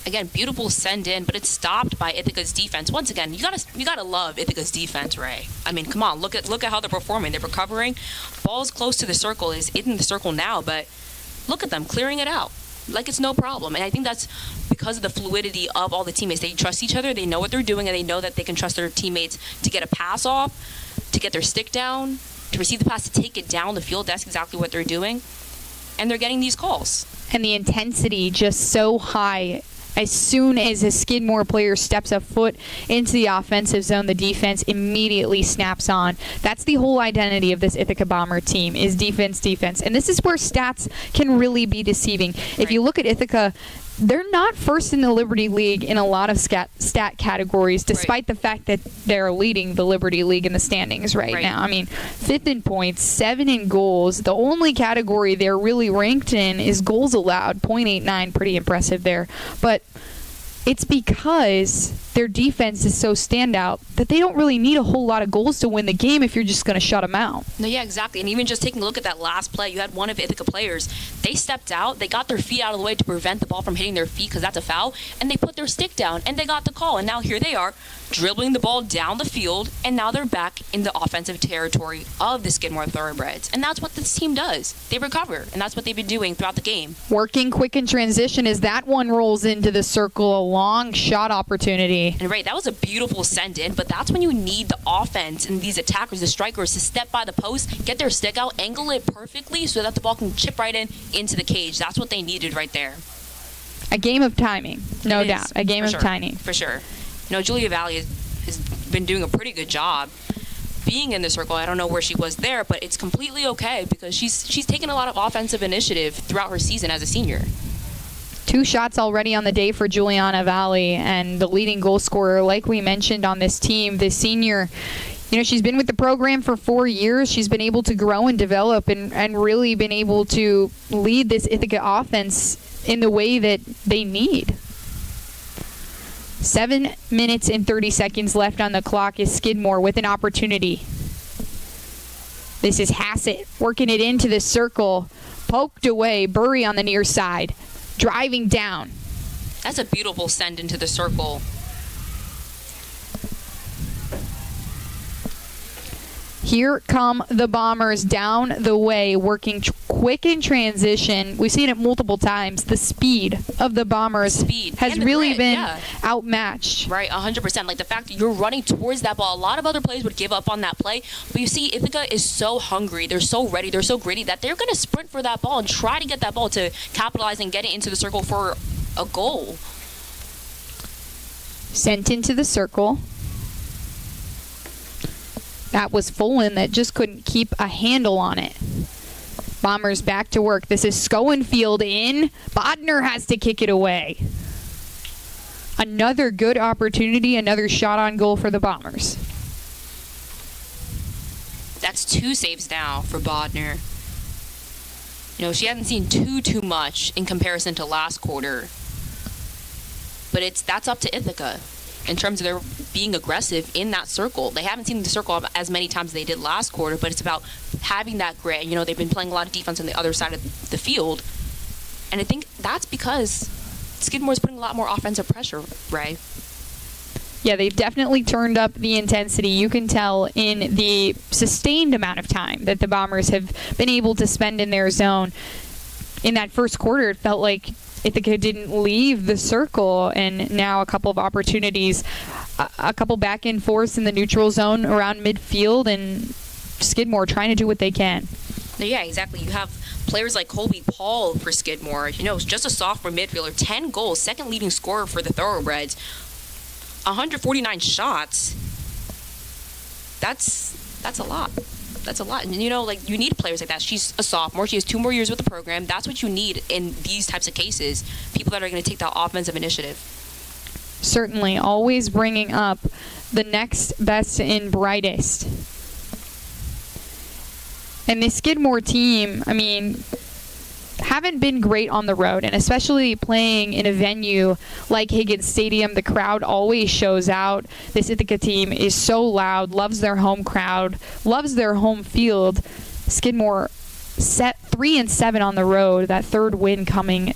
Speaker 1: Again, beautiful send in, but it's stopped by Ithaca's defense. Once again, you gotta love Ithaca's defense, Ray. I mean, come on, look at how they're performing. They're recovering. Ball's close to the circle, is in the circle now, but look at them clearing it out like it's no problem. And I think that's because of the fluidity of all the teammates. They trust each other. They know what they're doing, and they know that they can trust their teammates to get a pass off, to get their stick down, to receive the pass, to take it down the field. That's exactly what they're doing, and they're getting these calls.
Speaker 3: And the intensity just so high As soon as a Skidmore player steps a foot into the offensive zone, the defense immediately snaps on. That's the whole identity of this Ithaca Bomber team, is defense, defense. And this is where stats can really be deceiving. If you look at Ithaca, they're not first in the Liberty League in a lot of stat categories, despite the fact that they're leading the Liberty League in the standings right now. I mean, 5th in points, 7 in goals. The only category they're really ranked in is goals allowed, .89, pretty impressive there. But it's because their defense is so standout that they don't really need a whole lot of goals to win the game if you're just going to shut them out.
Speaker 1: No, yeah, exactly. And even just taking a look at that last play, you had one of Ithaca players. They stepped out. They got their feet out of the way to prevent the ball from hitting their feet because that's a foul. And they put their stick down, and they got the call. And now here they are, dribbling the ball down the field, and now they're back in the offensive territory of the Skidmore Thoroughbreds. And that's what this team does. They recover, and that's what they've been doing throughout the game.
Speaker 3: Working quick in transition as that one rolls into the circle, a long shot opportunity.
Speaker 1: And that was a beautiful send-in, but that's when you need the offense and these attackers, the strikers, to step by the post, get their stick out, angle it perfectly so that the ball can chip right into the cage. That's what they needed right there.
Speaker 3: A game of timing, no doubt. A game of timing.
Speaker 1: For sure. Julia Valley has been doing a pretty good job being in the circle. I don't know where she was there, but it's completely okay because she's taken a lot of offensive initiative throughout her season as a senior.
Speaker 3: 2 shots already on the day for Juliana Valley, and the leading goal scorer, like we mentioned on this team, this senior. She's been with the program for 4 years. She's been able to grow and develop and really been able to lead this Ithaca offense in the way that they need. 7 minutes and 30 seconds left on the clock is Skidmore with an opportunity. This is Hassett working it into the circle. Poked away. Burry on the near side. Driving down.
Speaker 1: That's a beautiful send into the circle.
Speaker 3: Here come the Bombers down the way, working quick in transition. We've seen it multiple times. The speed of the Bombers has really been outmatched.
Speaker 1: Right, 100%. Like the fact that you're running towards that ball. A lot of other players would give up on that play, but you see Ithaca is so hungry. They're so ready. They're so gritty that they're going to sprint for that ball and try to get that ball to capitalize and get it into the circle for a goal.
Speaker 3: Sent into the circle. That was Folan that just couldn't keep a handle on it. Bombers back to work. This is Schoenfield in. Bodner has to kick it away. Another good opportunity, another shot on goal for the Bombers.
Speaker 1: That's 2 saves now for Bodner. She hasn't seen too much in comparison to last quarter. But that's up to Ithaca in terms of their being aggressive in that circle. They haven't seen the circle as many times as they did last quarter, but it's about having that grit. They've been playing a lot of defense on the other side of the field. And I think that's because Skidmore's putting a lot more offensive pressure, Ray.
Speaker 3: Yeah, they've definitely turned up the intensity. You can tell in the sustained amount of time that the Bombers have been able to spend in their zone. In that first quarter, it felt like Ithaca didn't leave the circle, and now a couple of opportunities, a couple back and forths in the neutral zone around midfield, and Skidmore trying to do what they can.
Speaker 1: Yeah, exactly. You have players like Colby Paul for Skidmore, just a sophomore midfielder, 10 goals, second leading scorer for the Thoroughbreds, 149 shots. That's a lot. That's a lot. And, you need players like that. She's a sophomore. She has 2 more years with the program. That's what you need in these types of cases. People that are going to take that offensive initiative.
Speaker 3: Certainly. Always bringing up the next best and brightest. And the Skidmore team, haven't been great on the road, and especially playing in a venue like Higgins Stadium, the crowd always shows out. This Ithaca team is so loud, loves their home crowd, loves their home field. Skidmore set 3-7 on the road, that 3rd win coming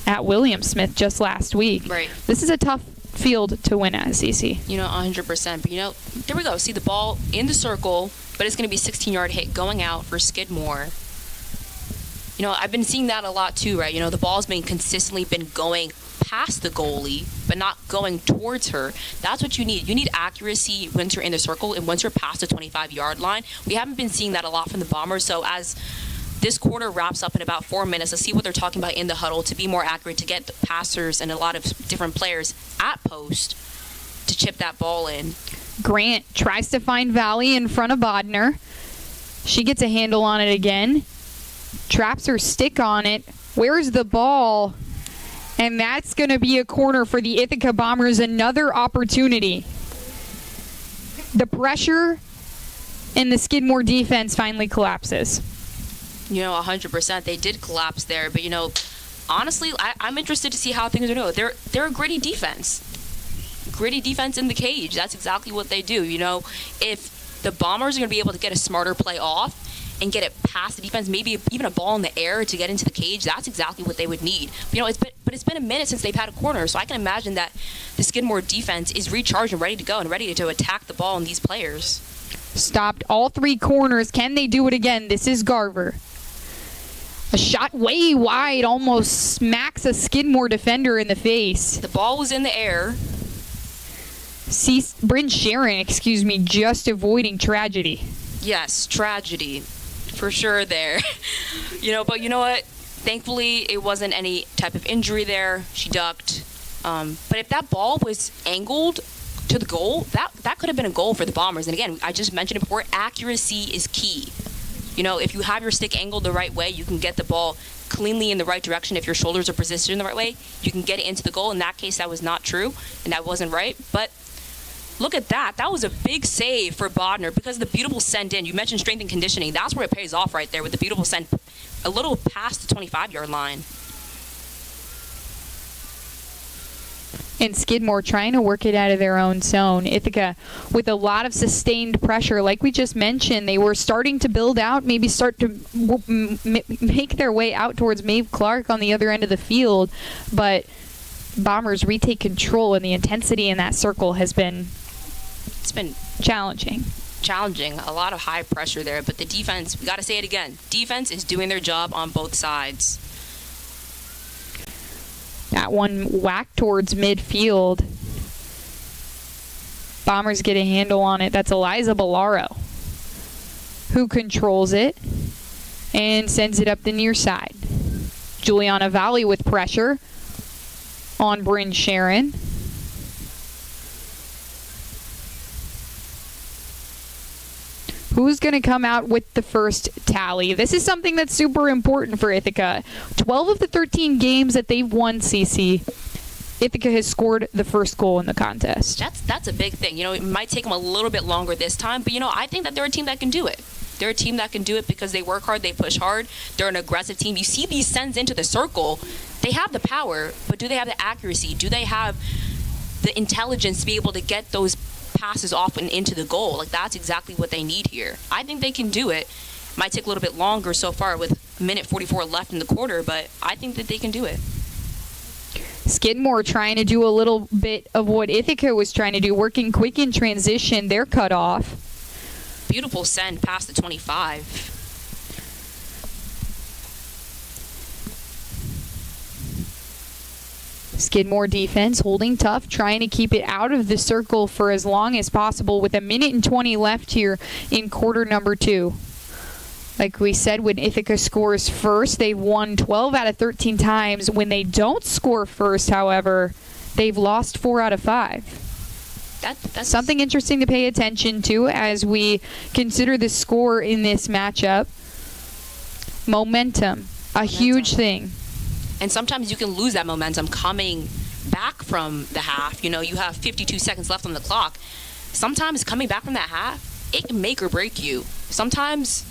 Speaker 3: at William Smith just last week.
Speaker 1: Right.
Speaker 3: This is a tough field to win at, CC.
Speaker 1: 100%. But, there we go. See the ball in the circle, but it's going to be a 16-yard hit going out for Skidmore. I've been seeing that a lot too, right? The ball's been consistently going past the goalie, but not going towards her. That's what you need. You need accuracy once you're in the circle and once you're past the 25-yard line. We haven't been seeing that a lot from the Bombers. So as this quarter wraps up in about 4 minutes. Let's see what they're talking about in the huddle to be more accurate, to get the passers and a lot of different players at post to chip that ball in.
Speaker 3: Grant tries to find Valley in front of Bodner. She gets a handle on it again. Traps her stick on it. Where's the ball? And that's going to be a corner for the Ithaca Bombers. Another opportunity. The pressure and the Skidmore defense finally collapses.
Speaker 1: 100%. They did collapse there. But, honestly, I'm interested to see how things are going. They're a gritty defense. Gritty defense in the cage. That's exactly what they do. If the Bombers are going to be able to get a smarter play off and get it past the defense, maybe even a ball in the air to get into the cage, that's exactly what they would need. It's been a minute since they've had a corner, so I can imagine that the Skidmore defense is recharged and ready to go and ready to attack the ball and these players.
Speaker 3: Stopped all 3 corners. Can they do it again? This is Garver. A shot way wide, almost smacks a Skidmore defender in the face.
Speaker 1: The ball was in the air.
Speaker 3: Bryn Sharon, just avoiding tragedy.
Speaker 1: Yes, tragedy. For sure there. But you know what? Thankfully, it wasn't any type of injury there. She ducked. But if that ball was angled to the goal, that could have been a goal for the Bombers. And again, I just mentioned it before, accuracy is key. If you have your stick angled the right way, you can get the ball cleanly in the right direction. If your shoulders are positioned the right way, you can get it into the goal. In that case, that was not true, and that wasn't right. But look at that. That was a big save for Bodner because of the beautiful send in. You mentioned strength and conditioning. That's where it pays off right there with the beautiful send a little past the 25-yard line.
Speaker 3: And Skidmore trying to work it out of their own zone. Ithaca with a lot of sustained pressure. Like we just mentioned, they were starting to build out, maybe start to make their way out towards Maeve Clark on the other end of the field. But Bombers retake control, and the intensity in that circle has been...
Speaker 1: It's been
Speaker 3: challenging.
Speaker 1: A lot of high pressure there. But the defense, we got to say it again, defense is doing their job on both sides.
Speaker 3: That one whacked towards midfield. Bombers get a handle on it. That's Eliza Bellaro who controls it and sends it up the near side. Juliana Valley with pressure on Bryn Sharon. Who's going to come out with the first tally? This is something that's super important for Ithaca. 12 of the 13 games that they've won, CC, Ithaca has scored the first goal in the contest.
Speaker 1: That's a big thing. It might take them a little bit longer this time, but, I think that they're a team that can do it. They're a team that can do it because they work hard, they push hard, they're an aggressive team. You see these sends into the circle. They have the power, but do they have the accuracy? Do they have the intelligence to be able to get those passes off and into the goal? That's exactly what they need here. I think they can do it. Might take a little bit longer so far with a minute 44 left in the quarter, but I think that they can do it.
Speaker 3: Skidmore trying to do a little bit of what Ithaca was trying to do, working quick in transition. They're cut off.
Speaker 1: Beautiful send past the 25.
Speaker 3: Skidmore defense holding tough, trying to keep it out of the circle for as long as possible with a minute and 20 left here in quarter number 2. Like we said, when Ithaca scores first, they've won 12 out of 13 times. When they don't score first, however, they've lost 4 out of 5. That's something interesting to pay attention to as we consider the score in this matchup. Momentum, a huge thing.
Speaker 1: And sometimes you can lose that momentum coming back from the half. You have 52 seconds left on the clock. Sometimes coming back from that half, it can make or break you. Sometimes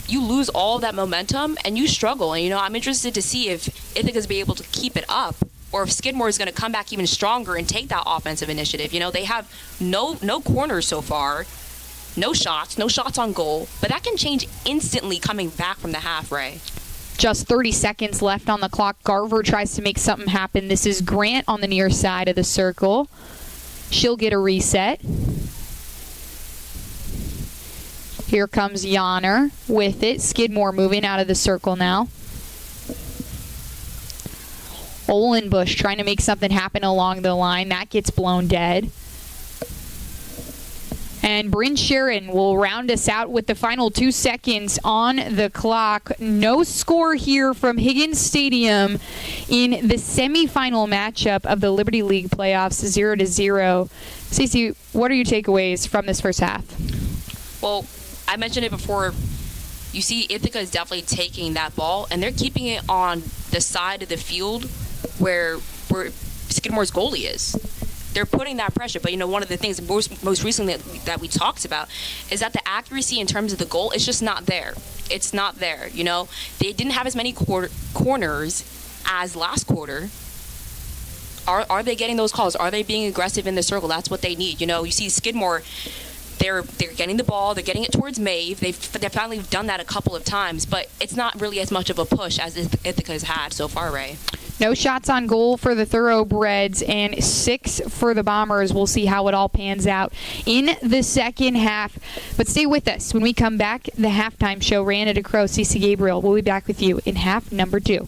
Speaker 1: you lose all that momentum and you struggle. And, I'm interested to see if Ithaca's be able to keep it up or if Skidmore is going to come back even stronger and take that offensive initiative. They have no corners so far, no shots on goal. But that can change instantly coming back from the half, Ray.
Speaker 3: Just 30 seconds left on the clock. Garver tries to make something happen. This is Grant on the near side of the circle. She'll get a reset. Here comes Yanner with it. Skidmore moving out of the circle now. Olenbush trying to make something happen along the line. That gets blown dead. And Bryn Sharon will round us out with the final 2 seconds on the clock. No score here from Higgins Stadium in the semifinal matchup of the Liberty League playoffs, 0-0. Stacey, what are your takeaways from this first half? Well,
Speaker 1: I mentioned it before. You see Ithaca is definitely taking that ball, and they're keeping it on the side of the field where Skidmore's goalie is. They're putting that pressure. But, one of the things most recently that we talked about is that the accuracy in terms of the goal is just not there. It's not there, They didn't have as many corners as last quarter. Are they getting those calls? Are they being aggressive in the circle? That's what they need. You see Skidmore, they're getting the ball, they're getting it towards Maeve. They've finally done that a couple of times, but it's not really as much of a push as Ithaca has had so far, Ray.
Speaker 3: No shots on goal for the Thoroughbreds and 6 for the Bombers. We'll see how it all pans out in the second half. But stay with us. When we come back, the halftime show, Rana DeCrow, Cece Gabriel. We'll be back with you in half number 2.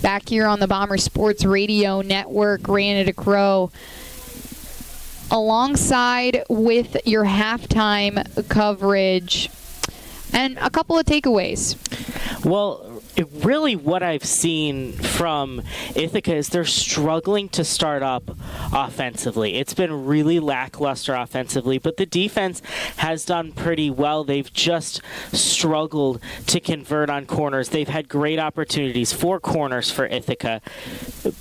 Speaker 3: Back here on the Bomber Sports Radio Network, Rana DeCrow, alongside with your halftime coverage and a couple of takeaways.
Speaker 2: Well, really what I've seen from Ithaca is they're struggling to start up offensively. It's been really lackluster offensively, but the defense has done pretty well. They've just struggled to convert on corners. They've had great opportunities, 4 corners for Ithaca,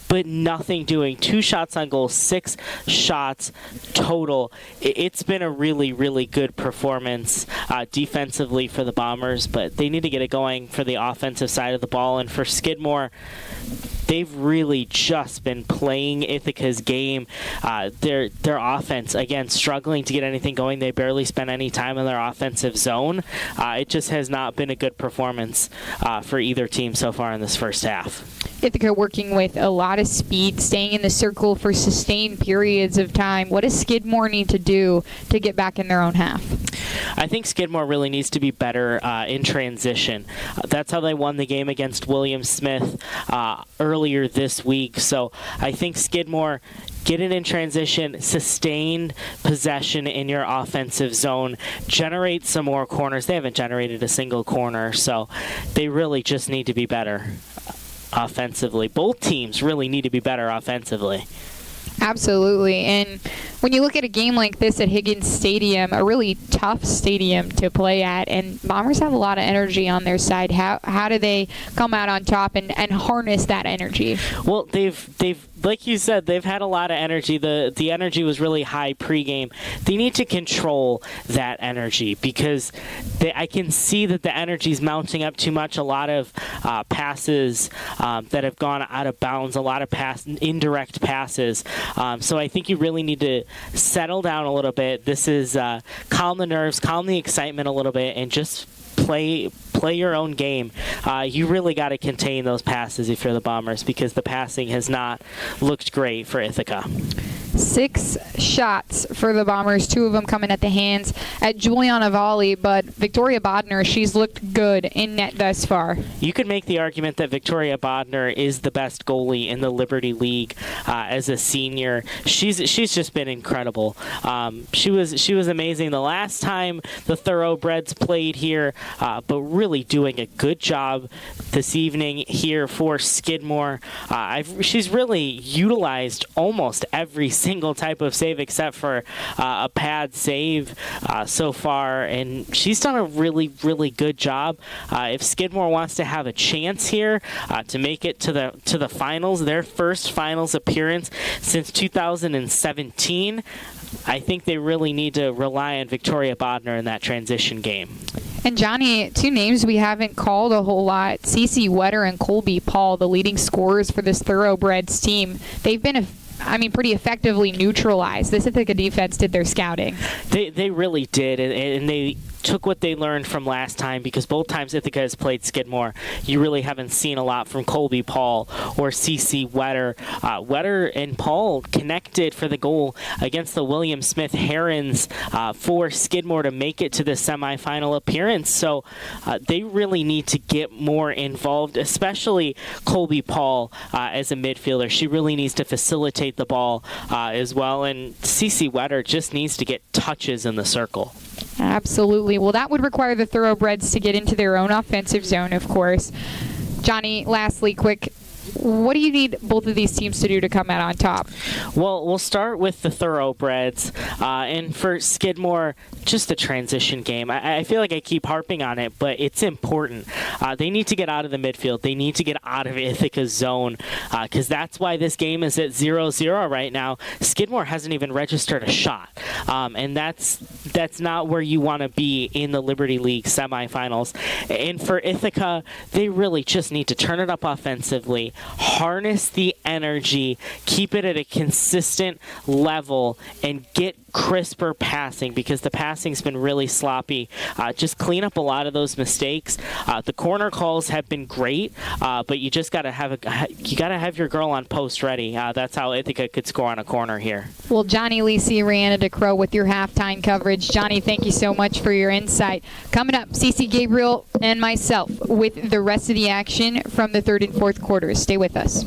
Speaker 2: but nothing doing. 2 shots on goal, 6 shots total. It's been a really, really good performance defensively for the Bombers, but they need to get it going for the offensive side of the ball. And for Skidmore, they've really just been playing Ithaca's game. Their offense, again, struggling to get anything going. They barely spent any time in their offensive zone. It just has not been a good performance for either team so far in this first half.
Speaker 3: Ithaca working with a lot of speed, staying in the circle for sustained periods of time. What does Skidmore need to do to get back in their own half?
Speaker 2: I think Skidmore really needs to be better in transition. That's how they won the game against William Smith earlier this week. So I think Skidmore, get it in transition, sustained possession in your offensive zone, generate some more corners. They haven't generated a single corner, so they really just need to be better offensively. Both teams really need to be better offensively.
Speaker 3: Absolutely. And when you look at a game like this at Higgins Stadium, a really tough stadium to play at, and Bombers have a lot of energy on their side. How do they come out on top and harness that energy?
Speaker 2: Well, they've like you said, they've had a lot of energy. The energy was really high pregame. They need to control that energy because I can see that the energy is mounting up too much. A lot of passes that have gone out of bounds, a lot of indirect passes. So I think you really need to settle down a little bit. This is calm the nerves, calm the excitement a little bit, and just play your own game. You really got to contain those passes if you're the Bombers because the passing has not looked great for Ithaca.
Speaker 3: 6 shots for the Bombers, 2 of them coming at the hands at Juliana Volley, but Victoria Bodner, she's looked good in net thus far.
Speaker 2: You could make the argument that Victoria Bodner is the best goalie in the Liberty League as a senior. She's just been incredible. She was amazing the last time the Thoroughbreds played here, but really doing a good job this evening here for Skidmore. She's really utilized almost every single type of save except for a pad save so far, and she's done a really, really good job. If Skidmore wants to have a chance here to make it to the finals, their first finals appearance since 2017, I think they really need to rely on Victoria Bodner in that transition game.
Speaker 3: And Johnny, 2 names we haven't called a whole lot, Cece Wetter and Colby Paul, the leading scorers for this Thoroughbreds team. They've been pretty effectively neutralized. This Ithaca defense did their scouting.
Speaker 2: They really did, and they took what they learned from last time because both times Ithaca has played Skidmore, you really haven't seen a lot from Colby Paul or CC Wetter. Wetter and Paul connected for the goal against the William Smith Herons for Skidmore to make it to the semifinal appearance. So they really need to get more involved, especially Colby Paul as a midfielder. She really needs to facilitate the ball as well, and CC Wetter just needs to get touches in the circle.
Speaker 3: Absolutely. Well, that would require the Thoroughbreds to get into their own offensive zone, of course. Johnny, lastly, quick, what do you need both of these teams to do to come out on top?
Speaker 2: Well, we'll start with the Thoroughbreds. And for Skidmore, just a transition game. I feel like I keep harping on it, but it's important. They need to get out of the midfield. They need to get out of Ithaca's zone because that's why this game is at 0-0 right now. Skidmore hasn't even registered a shot. And that's not where you want to be in the Liberty League semifinals. And for Ithaca, they really just need to turn it up offensively, harness the energy, keep it at a consistent level, and get crisper passing because the passing's been really sloppy. Just clean up a lot of those mistakes. The corner calls have been great, but you just gotta have your girl on post ready. That's how Ithaca could score on a corner here.
Speaker 3: Well, Johnny Lisi, Rihanna DeCrow with your halftime coverage. Johnny, thank you so much for your insight. Coming up, Cece Gabriel and myself with the rest of the action from the third and fourth quarters. Stay with us.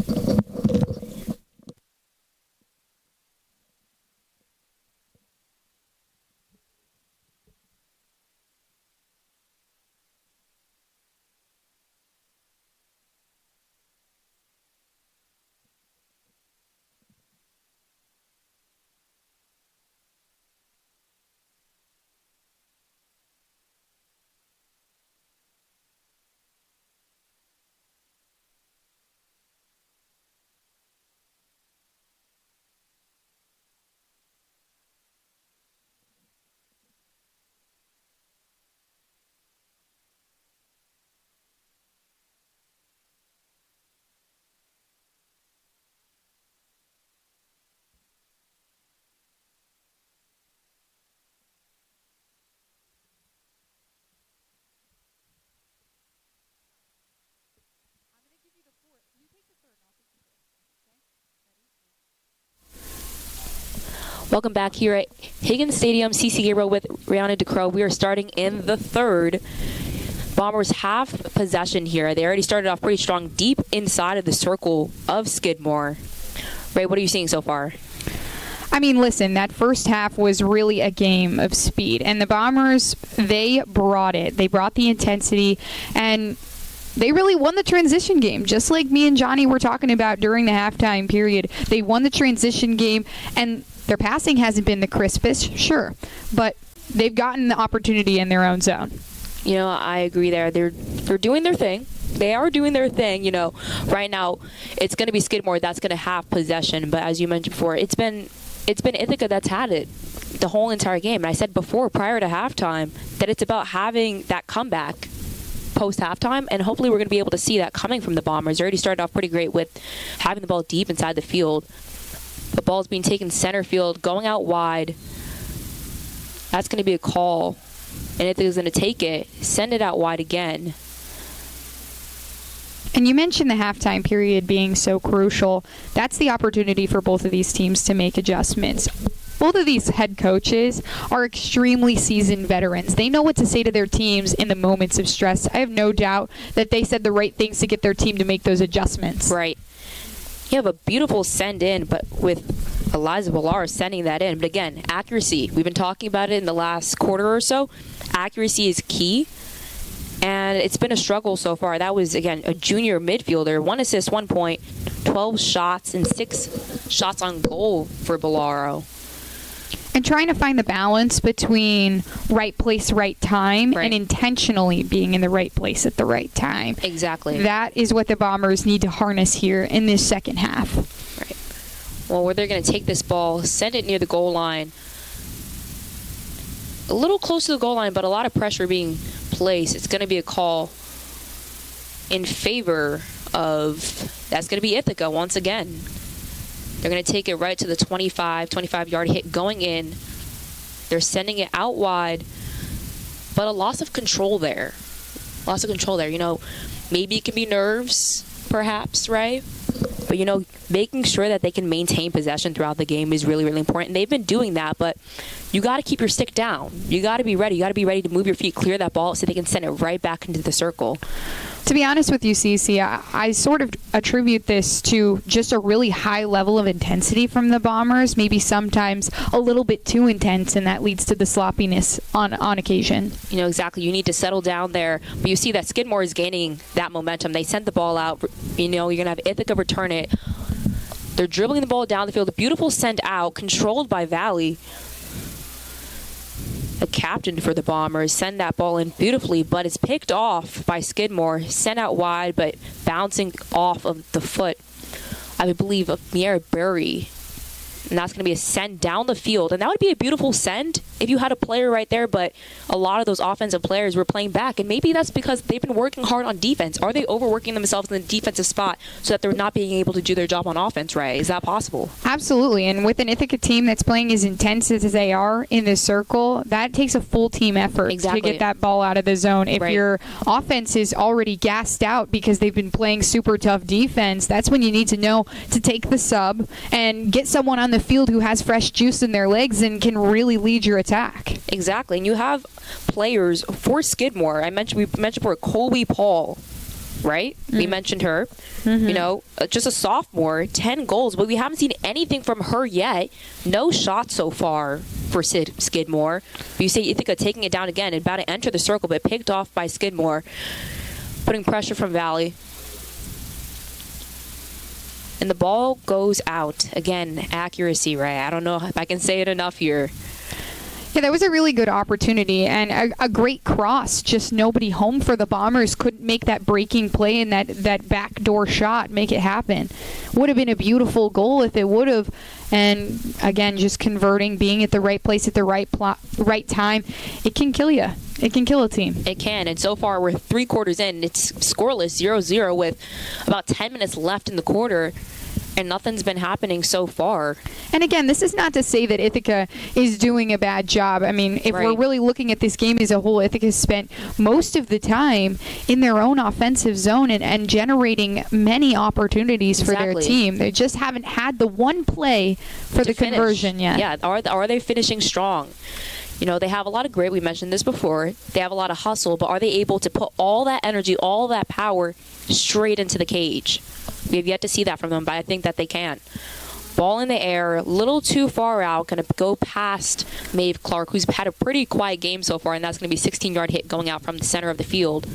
Speaker 1: Welcome back here at Higgins Stadium. CC Gabriel with Rihanna DeCrow. We are starting in the third. Bombers have possession here. They already started off pretty strong deep inside of the circle of Skidmore. Ray, what are you seeing so far?
Speaker 3: I mean, listen, that first half was really a game of speed. And the Bombers, they brought it. They brought the intensity. And they really won the transition game, just like me and Johnny were talking about during the halftime period. They won the transition game, and their passing hasn't been the crispest, sure, but they've gotten the opportunity in their own zone.
Speaker 1: You know, I agree there. They're doing their thing. They are doing their thing. You know, right now it's going to be Skidmore that's going to have possession, but as you mentioned before, it's been Ithaca that's had it the whole entire game. And I said before, prior to halftime, that it's about having that comeback post halftime, and hopefully we're going to be able to see that coming from the Bombers. They already started off pretty great with having the ball deep inside the field. The ball's being taken center field, going out wide. That's going to be a call. And Ithaca's going to take it, send it out wide again.
Speaker 3: And you mentioned the halftime period being so crucial. That's the opportunity for both of these teams to make adjustments. Both of these head coaches are extremely seasoned veterans. They know what to say to their teams in the moments of stress. I have no doubt that they said the right things to get their team to make those adjustments.
Speaker 1: Right. You have a beautiful send in, but with Eliza Villar sending that in. But again, accuracy. We've been talking about it in the last quarter or so. Accuracy is key, and it's been a struggle so far. That was, again, a junior midfielder. 1 assist, 1 point, 12 shots, and 6 shots on goal for Bellaro.
Speaker 3: And trying to find the balance between right place, right time,
Speaker 1: Right.
Speaker 3: and intentionally being in the right place at the right time.
Speaker 1: Exactly.
Speaker 3: That is what the Bombers need to harness here in this second half.
Speaker 1: Right. Well, where they're going to take this ball, send it near the goal line. A little close to the goal line, but a lot of pressure being placed. It's going to be a call in favor of, that's going to be Ithaca once again. They're going to take it right to the 25-yard hit going in. They're sending it out wide, but a loss of control there. Loss of control there. You know, maybe it can be nerves, perhaps, right? But, you know, making sure that they can maintain possession throughout the game is really, really important. And they've been doing that, but you got to keep your stick down. You got to be ready. You got to be ready to move your feet, clear that ball so they can send it right back into the circle.
Speaker 3: To be honest with you, Cece, I sort of attribute this to just a really high level of intensity from the Bombers, maybe sometimes a little bit too intense, and that leads to the sloppiness on occasion.
Speaker 1: You know, exactly. You need to settle down there. But you see that Skidmore is gaining that momentum. They sent the ball out. You know, you're going to have Ithaca return it. They're dribbling the ball down the field. A beautiful send out, controlled by Valley. The captain for the Bombers send that ball in beautifully, but it's picked off by Skidmore, sent out wide, but bouncing off of the foot, I believe, of Miera Berry. And that's going to be a send down the field. And that would be a beautiful send if you had a player right there, but a lot of those offensive players were playing back. And maybe that's because they've been working hard on defense. Are they overworking themselves in the defensive spot so that they're not being able to do their job on offense, right? Is that possible?
Speaker 3: Absolutely. And with an Ithaca team that's playing as intense as they are in this circle, that takes a full team effort to get that ball out of the zone. If your offense is already gassed out because they've been playing super tough defense, that's when you need to know to take the sub and get someone on the field who has fresh juice in their legs and can really lead your attack.
Speaker 1: Exactly. And you have players for Skidmore. We mentioned for Colby Paul, right? Mm-hmm. We mentioned her. Mm-hmm. You know, just a sophomore, 10 goals, but we haven't seen anything from her yet. No shots so far for Skidmore. You say Ithaca taking it down again and about to enter the circle, but picked off by Skidmore, putting pressure from Valley. And the ball goes out. Again, accuracy, right? I don't know if I can say it enough here.
Speaker 3: Yeah, that was a really good opportunity and a great cross. Just nobody home for the Bombers. Couldn't make that breaking play and that backdoor shot make it happen. Would have been a beautiful goal if it would have. And again, just converting, being at the right place at the right time, it can kill you. It can kill a team.
Speaker 1: It can. And so far, we're 3 quarters in. It's scoreless, 0-0 with about 10 minutes left in the quarter. and nothing's been happening so far.
Speaker 3: And again, this is not to say that Ithaca is doing a bad job. I mean, if we're really looking at this game as a whole, Ithaca spent most of the time in their own offensive zone and generating many opportunities for their team. They just haven't had the one play for the conversion yet.
Speaker 1: Yeah, are they finishing strong? You know, they have a lot of grit. We mentioned this before. They have a lot of hustle, but are they able to put all that energy, all that power straight into the cage? We have yet to see that from them, but I think that they can. Ball in the air, a little too far out, going to go past Maeve Clark, who's had a pretty quiet game so far, and that's going to be a 16-yard hit going out from the center of the field.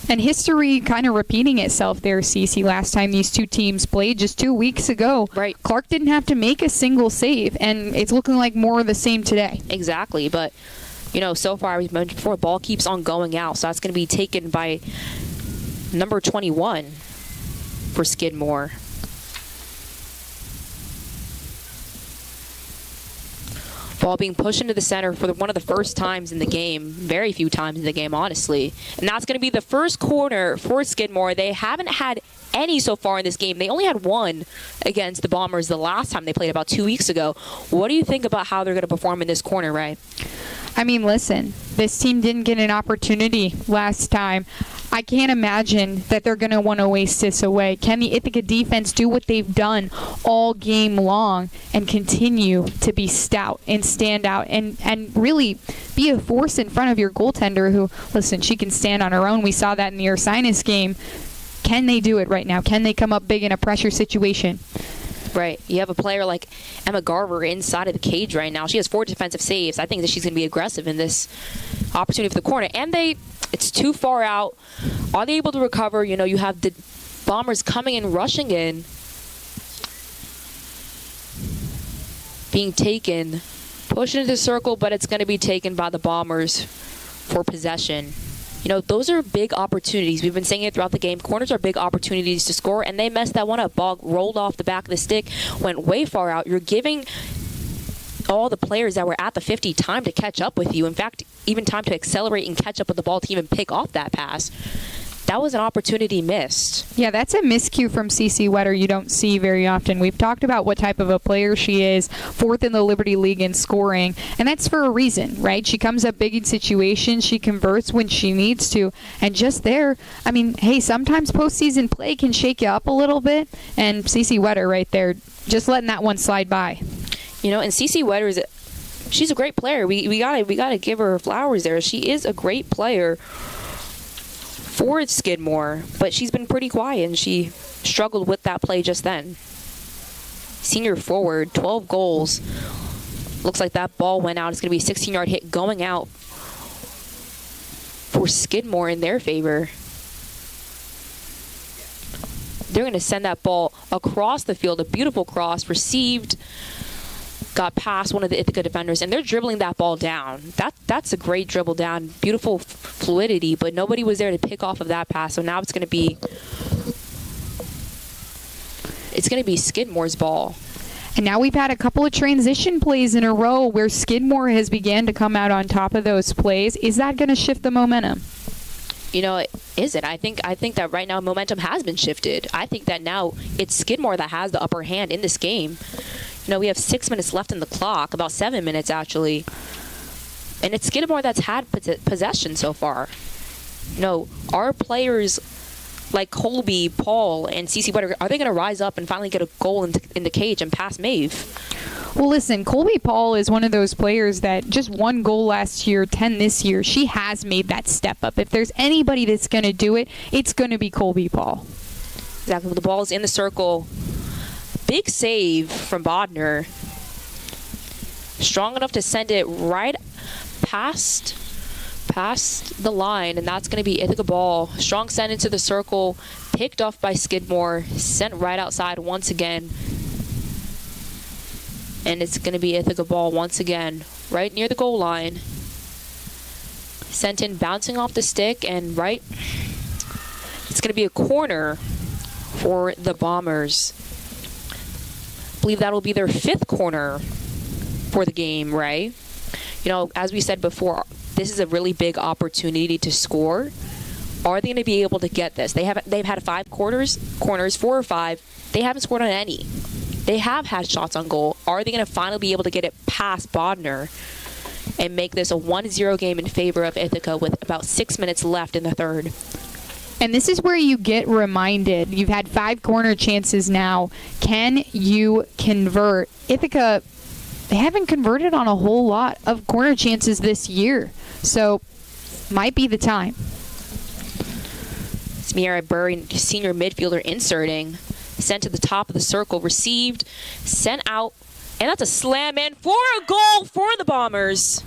Speaker 3: And history kind of repeating itself there, Cece. Last time these two teams played, just 2 weeks ago, Clark didn't have to make a single save, and it's looking like more of the same today.
Speaker 1: Exactly, but, you know, so far, we mentioned before, ball keeps on going out, so that's going to be taken by number 21 for Skidmore. Ball being pushed into the center for one of the first times in the game. Very few times in the game, honestly. And that's going to be the first corner for Skidmore. They haven't had any so far in this game. They only had one against the Bombers the last time they played about 2 weeks ago. What do you think about how they're going to perform in this corner, Ray?
Speaker 3: I mean, listen, this team didn't get an opportunity last time. I can't imagine that they're going to want to waste this away. Can the Ithaca defense do what they've done all game long and continue to be stout and stand out and really be a force in front of your goaltender who, listen, she can stand on her own. We saw that in the Ursinus game. Can they do it right now? Can they come up big in a pressure situation?
Speaker 1: Right. You have a player like Emma Garver inside of the cage right now. She has 4 defensive saves. I think that she's going to be aggressive in this opportunity for the corner. And it's too far out. Are they able to recover? You know, you have the Bombers coming in, rushing in, being taken, pushed into the circle, but it's going to be taken by the Bombers for possession. You know, those are big opportunities. We've been saying it throughout the game. Corners are big opportunities to score, and they messed that one up. Ball rolled off the back of the stick, went way far out. You're giving all the players that were at the 50 time to catch up with you. In fact, even time to accelerate and catch up with the ball to even pick off that pass. That was an opportunity missed.
Speaker 3: Yeah, that's a miscue from CC Wetter you don't see very often. We've talked about what type of a player she is, 4th in the Liberty League in scoring, and that's for a reason, right? She comes up big in situations, she converts when she needs to, and just there, I mean, hey, sometimes postseason play can shake you up a little bit, and CC Wetter right there, just letting that one slide by.
Speaker 1: You know, and CC Wetter she's a great player. We gotta give her flowers there. She is a great player for Skidmore, but she's been pretty quiet, and she struggled with that play just then. Senior forward, 12 goals. Looks like that ball went out. It's going to be a 16-yard hit going out for Skidmore in their favor. They're going to send that ball across the field. A beautiful cross, received, got past one of the Ithaca defenders, and they're dribbling that ball down. That's a great dribble down. Beautiful fluidity, but nobody was there to pick off of that pass. So now it's going to be Skidmore's ball.
Speaker 3: And now we've had a couple of transition plays in a row where Skidmore has began to come out on top of those plays. Is that going to shift the momentum?
Speaker 1: You know, is it? I think that right now momentum has been shifted. I think that now it's Skidmore that has the upper hand in this game. You know, we have 6 minutes left in the clock, about 7 minutes actually. And it's Skidmore that's had possession so far. You know, our players like Colby, Paul, and CC Wetter, are they going to rise up and finally get a goal in the cage and pass Maeve?
Speaker 3: Well, listen, Colby Paul is one of those players that just 1 goal last year, 10 this year. She has made that step up. If there's anybody that's going to do it, it's going to be Colby Paul.
Speaker 1: Exactly. The ball's in the circle. Big save from Bodner. Strong enough to send it right past the line, and that's going to be Ithaca ball. Strong send into the circle, picked off by Skidmore, sent right outside once again. And it's going to be Ithaca ball once again, right near the goal line. Sent in, bouncing off the stick, and right. It's going to be a corner for the Bombers. I believe that will be their 5th corner for the game, Ray. You know, as we said before, this is a really big opportunity to score. Are they going to be able to get this? They've had 5 corners, 4 or 5. They haven't scored on any. They have had shots on goal. Are they going to finally be able to get it past Bodner and make this a 1-0 game in favor of Ithaca with about 6 minutes left in the third?
Speaker 3: And this is where you get reminded. You've had 5 corner chances now. Can you convert? Ithaca, they haven't converted on a whole lot of corner chances this year. So, might be the time.
Speaker 1: Smiera Burry, senior midfielder, inserting. Sent to the top of the circle. Received. Sent out. And that's a slam in for a goal for the Bombers.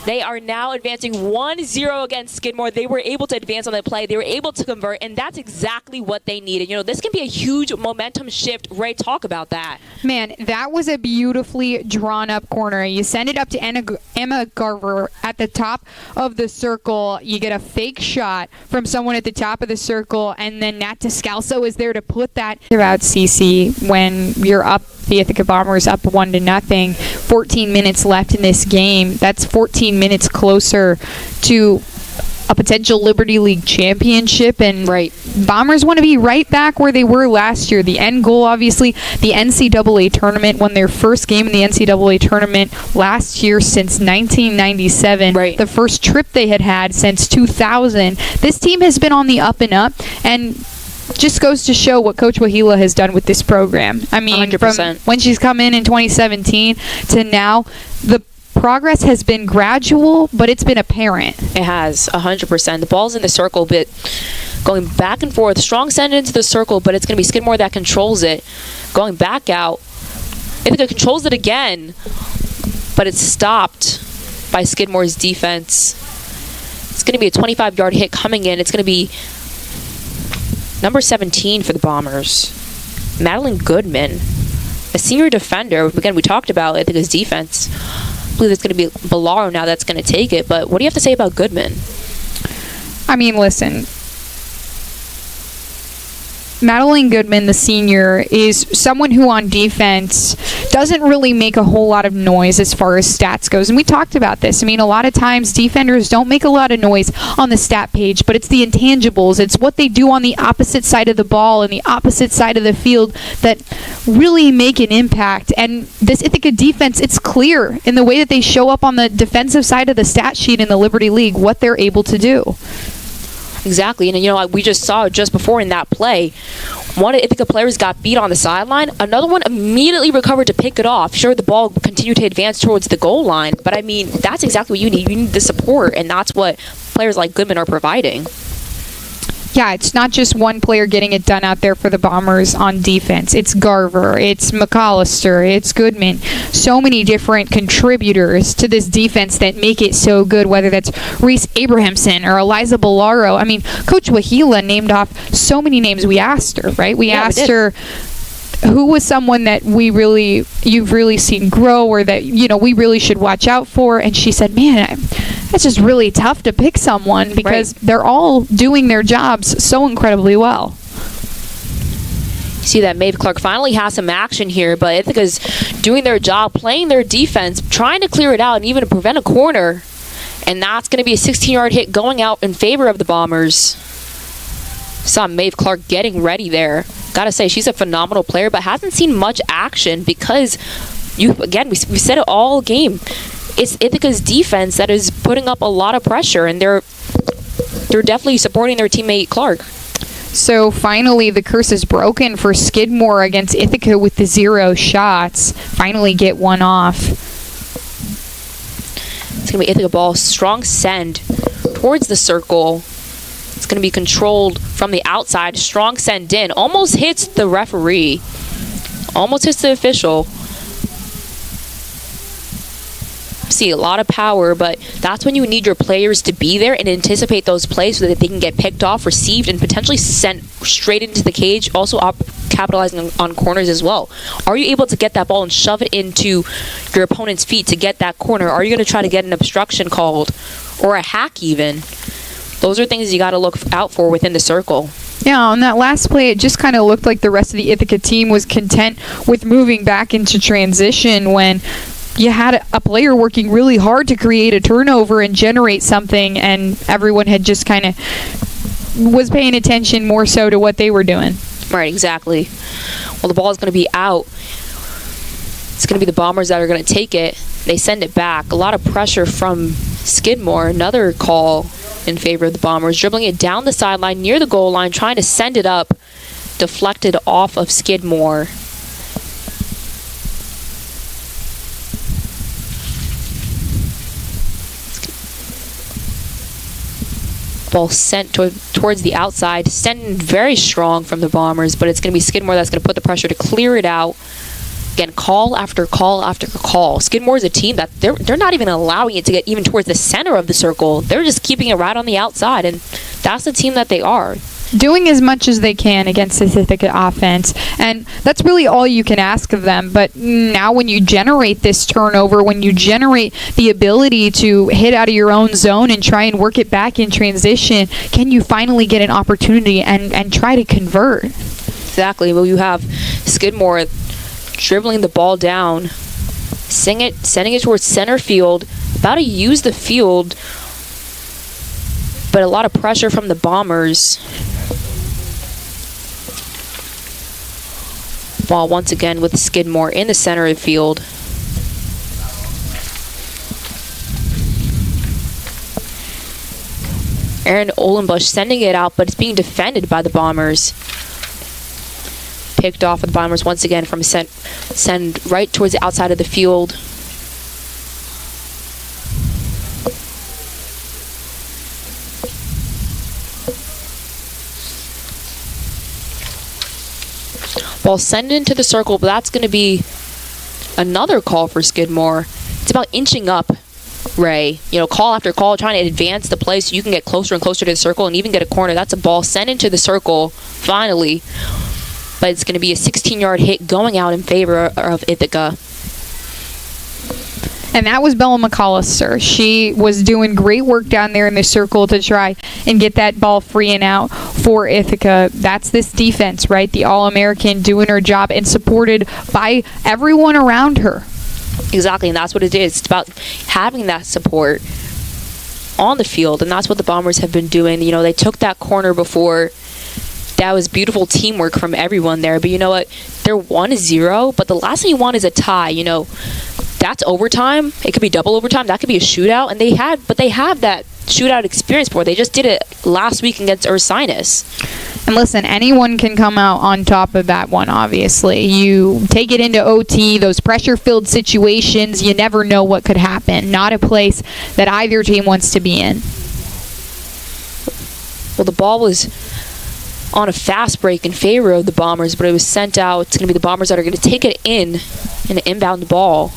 Speaker 1: They are now advancing 1-0 against Skidmore. They were able to advance on that play. They were able to convert, and that's exactly what they needed. You know, this can be a huge momentum shift. Ray, talk about that.
Speaker 3: Man, that was a beautifully drawn-up corner. You send it up to Emma Garver at the top of the circle. You get a fake shot from someone at the top of the circle, and then Nat Descalso is there to put that. About CC, when you're up, the Ithaca Bombers up 1-0, 14 minutes left in this game. That's 14 minutes closer to a potential Liberty League championship, and Bombers want to be right back where they were last year. The end goal, obviously, the NCAA tournament, won their first game in the NCAA tournament last year since 1997. The first trip they had since 2000. This team has been on the up and up, and just goes to show what Coach Wahila has done with this program. I mean,
Speaker 1: 100%.
Speaker 3: From when she's come in 2017 to now, the progress has been gradual, but it's been apparent.
Speaker 1: It has, 100%. The ball's in the circle, but going back and forth. Strong send into the circle, but it's going to be Skidmore that controls it. Going back out. Ithaca controls it again, but it's stopped by Skidmore's defense. It's going to be a 25-yard hit coming in. It's going to be number 17 for the Bombers, Madeline Goodman, a senior defender. Again, we talked about Ithaca's defense. I believe it's going to be Bellaro now that's going to take it. But what do you have to say about Goodman?
Speaker 3: I mean, listen. Madeline Goodman, the senior, is someone who on defense doesn't really make a whole lot of noise as far as stats goes. And we talked about this. I mean, a lot of times defenders don't make a lot of noise on the stat page, but it's the intangibles. It's what they do on the opposite side of the ball and the opposite side of the field that really make an impact. And this Ithaca defense, it's clear in the way that they show up on the defensive side of the stat sheet in the Liberty League what they're able to do.
Speaker 1: Exactly, and you know, we just saw just before in that play, one of Ithaca players got beat on the sideline. Another one immediately recovered to pick it off. Sure, the ball continued to advance towards the goal line, but I mean, that's exactly what you need. You need the support, and that's what players like Goodman are providing.
Speaker 3: Yeah, it's not just one player getting it done out there for the Bombers on defense. It's Garver, it's McAllister, it's Goodman. So many different contributors to this defense that make it so good, whether that's Reese Abrahamson or Eliza Bellaro. I mean, Coach Wahila named off so many names. We asked her, right? We asked her who was someone that you've really seen grow, or that, you know, we really should watch out for. And she said, man, it's just really tough to pick someone because they're all doing their jobs so incredibly well.
Speaker 1: See that Maeve Clark finally has some action here, but Ithaca's doing their job, playing their defense, trying to clear it out and even to prevent a corner. And that's going to be a 16-yard hit going out in favor of the Bombers. Saw Maeve Clark getting ready there. Gotta say, she's a phenomenal player, but hasn't seen much action because, we said it all game. It's Ithaca's defense that is putting up a lot of pressure, and they're definitely supporting their teammate Clark.
Speaker 3: So finally, the curse is broken for Skidmore against Ithaca with the 0 shots. Finally get one off.
Speaker 1: It's going to be Ithaca ball. Strong send towards the circle. It's going to be controlled from the outside. Strong send in. Almost hits the referee. Almost hits the official. See, a lot of power, but that's when you need your players to be there and anticipate those plays so that they can get picked off, received, and potentially sent straight into the cage. Also capitalizing on corners as well. Are you able to get that ball and shove it into your opponent's feet to get that corner? Are you going to try to get an obstruction called or a hack even? Those are things you got to look out for within the circle.
Speaker 3: Yeah, on that last play, it just kind of looked like the rest of the Ithaca team was content with moving back into transition when you had a player working really hard to create a turnover and generate something, and everyone had just kind of was paying attention more so to what they were doing.
Speaker 1: Right, exactly. Well, the ball is going to be out. It's going to be the Bombers that are going to take it. They send it back. A lot of pressure from Skidmore. Another call in favor of the Bombers. Dribbling it down the sideline near the goal line, trying to send it up. Deflected off of Skidmore. Ball sent towards the outside, sending very strong from the Bombers, but it's going to be Skidmore that's going to put the pressure to clear it out. Again, call after call after call. Skidmore is a team that they're not even allowing it to get even towards the center of the circle. They're just keeping it right on the outside, and that's the team that they are.
Speaker 3: Doing as much as they can against the Ithaca offense, and that's really all you can ask of them. But now when you generate this turnover, when you generate the ability to hit out of your own zone and try and work it back in transition, can you finally get an opportunity and try to convert?
Speaker 1: Exactly. Well, you have Skidmore dribbling the ball down, sending it towards center field, about to use the field, but a lot of pressure from the Bombers. Ball once again with Skidmore in the center of the field. Aaron Olenbush sending it out, but it's being defended by the Bombers. Picked off with the Bombers once again from send right towards the outside of the field. Ball send into the circle, but that's going to be another call for Skidmore. It's about inching up, Ray. Call after call, trying to advance the play so you can get closer and closer to the circle and even get a corner. That's a ball sent into the circle, finally. But it's going to be a 16-yard hit going out in favor of Ithaca.
Speaker 3: And that was Bella McAllister. She was doing great work down there in the circle to try and get that ball free and out for Ithaca. That's this defense, right? The All-American doing her job and supported by everyone around her.
Speaker 1: Exactly, and that's what it is. It's about having that support on the field, and that's what the Bombers have been doing. They took that corner before. That was beautiful teamwork from everyone there. But you know what? They're 1-0, but the last thing you want is a tie. That's overtime. It could be double overtime. That could be a shootout. And they have that shootout experience before. They just did it last week against Ursinus.
Speaker 3: And listen, anyone can come out on top of that one, obviously. You take it into OT, those pressure-filled situations, you never know what could happen. Not a place that either team wants to be in.
Speaker 1: Well, the ball was on a fast break in favor of the Bombers, but it was sent out. It's going to be the Bombers that are going to take it in an inbound ball.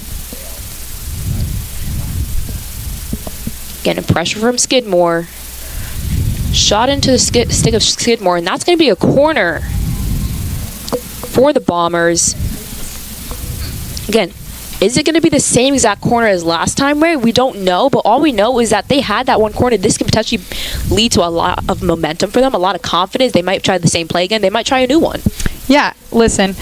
Speaker 1: Getting pressure from Skidmore. Shot into the stick of Skidmore, and that's going to be a corner for the Bombers. Again, is it going to be the same exact corner as last time, Ray? We don't know, but all we know is that they had that one corner. This can potentially lead to a lot of momentum for them, a lot of confidence. They might try the same play again. They might try a new one.
Speaker 3: Yeah, listen,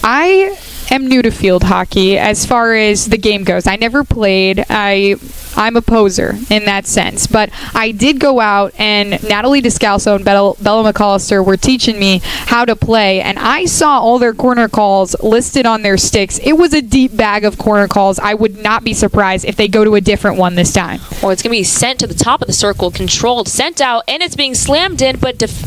Speaker 3: I am new to field hockey as far as the game goes. I never played. I'm a poser in that sense. But I did go out, and Natalie Descalso and Bella McAllister were teaching me how to play, and I saw all their corner calls listed on their sticks. It was a deep bag of corner calls. I would not be surprised if they go to a different one this time.
Speaker 1: Well, it's going to be sent to the top of the circle, controlled, sent out, and it's being slammed in, but it's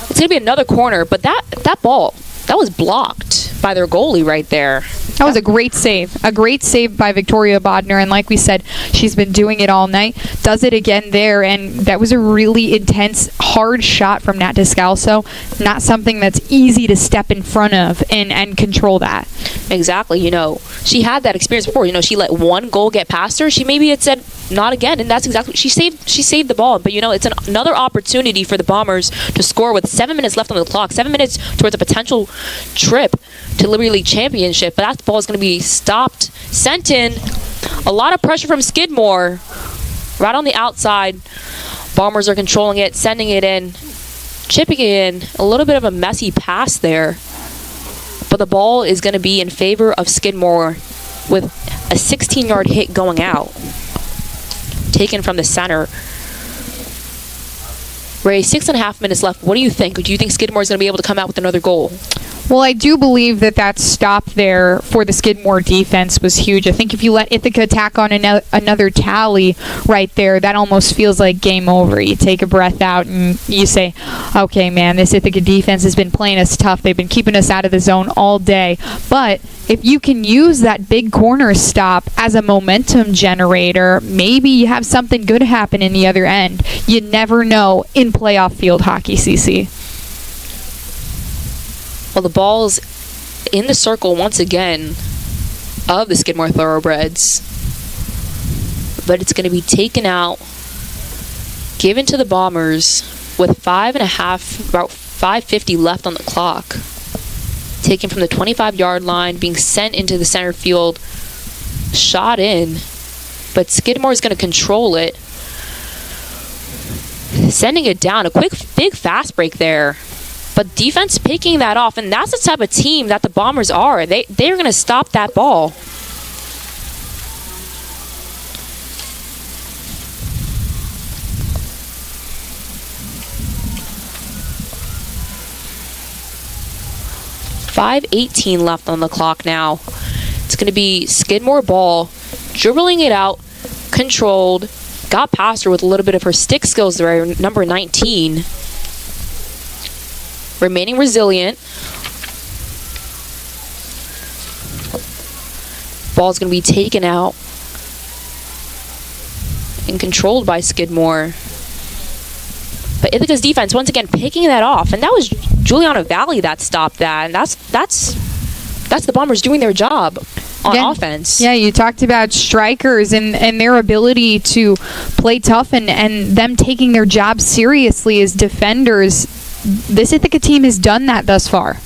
Speaker 1: going to be another corner. But that ball, that was blocked by their goalie right there.
Speaker 3: That was a great save. A great save by Victoria Bodner, and like we said, she's been doing it all night. Does it again there, and that was a really intense, hard shot from Nat Descalso. Not something that's easy to step in front of and control that.
Speaker 1: Exactly. She had that experience before. She let one goal get past her. She maybe had said not again, and that's exactly she saved the ball. But it's another opportunity for the Bombers to score with 7 minutes left on the clock. 7 minutes towards a potential trip to Liberty League Championship, but that ball is going to be stopped, sent in. A lot of pressure from Skidmore, right on the outside. Bombers are controlling it, sending it in, chipping it in. A little bit of a messy pass there, but the ball is going to be in favor of Skidmore with a 16-yard hit going out, taken from the center. Ray, 6.5 minutes left. What do you think? Do you think Skidmore is going to be able to come out with another goal?
Speaker 3: Well, I do believe that stop there for the Skidmore defense was huge. I think if you let Ithaca tack on another tally right there, that almost feels like game over. You take a breath out and you say, okay, man, this Ithaca defense has been playing us tough. They've been keeping us out of the zone all day. But if you can use that big corner stop as a momentum generator, maybe you have something good happen in the other end. You never know in playoff field hockey, CC.
Speaker 1: Well, the ball's in the circle once again of the Skidmore Thoroughbreds. But it's going to be taken out, given to the Bombers with about 5:50 left on the clock. Taken from the 25-yard line, being sent into the center field, shot in. But Skidmore is going to control it. Sending it down. A quick, big fast break there. But defense picking that off, and that's the type of team that the Bombers are. They're going to stop that ball. .5:18 left on the clock now. It's going to be Skidmore ball, dribbling it out, controlled, got past her with a little bit of her stick skills there, number 19. Remaining resilient. Ball's going to be taken out and controlled by Skidmore. But Ithaca's defense, once again, picking that off. And that was Juliana Valley that stopped that. And that's the Bombers doing their job on offense.
Speaker 3: Yeah, you talked about strikers and their ability to play tough and them taking their job seriously as defenders. This Ithaca team has done that thus far.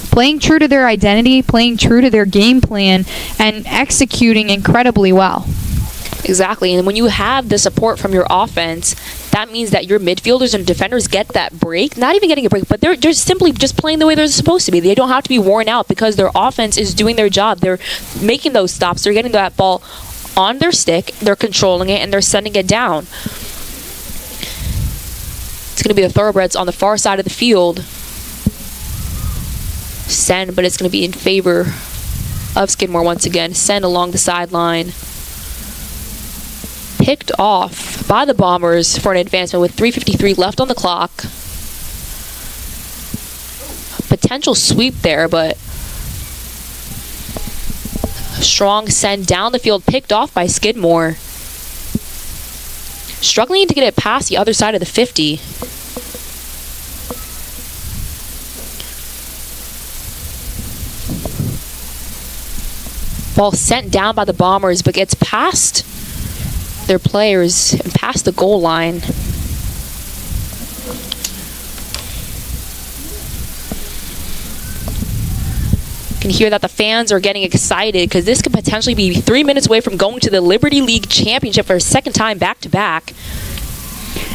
Speaker 3: Playing true to their identity, playing true to their game plan, and executing incredibly well.
Speaker 1: Exactly, and when you have the support from your offense, that means that your midfielders and defenders get that break. Not even getting a break, but they're simply just playing the way they're supposed to be. They don't have to be worn out because their offense is doing their job. They're making those stops. They're getting that ball on their stick. They're controlling it, and they're sending it down. It's going to be the Thoroughbreds on the far side of the field. Send, but it's going to be in favor of Skidmore once again. Send along the sideline. Picked off by the Bombers for an advancement with 3:53 left on the clock. Potential sweep there, but strong send down the field, picked off by Skidmore. Struggling to get it past the other side of the 50. Ball sent down by the Bombers, but gets past their players and past the goal line. You can hear that the fans are getting excited because this could potentially be 3 minutes away from going to the Liberty League Championship for a second time back-to-back.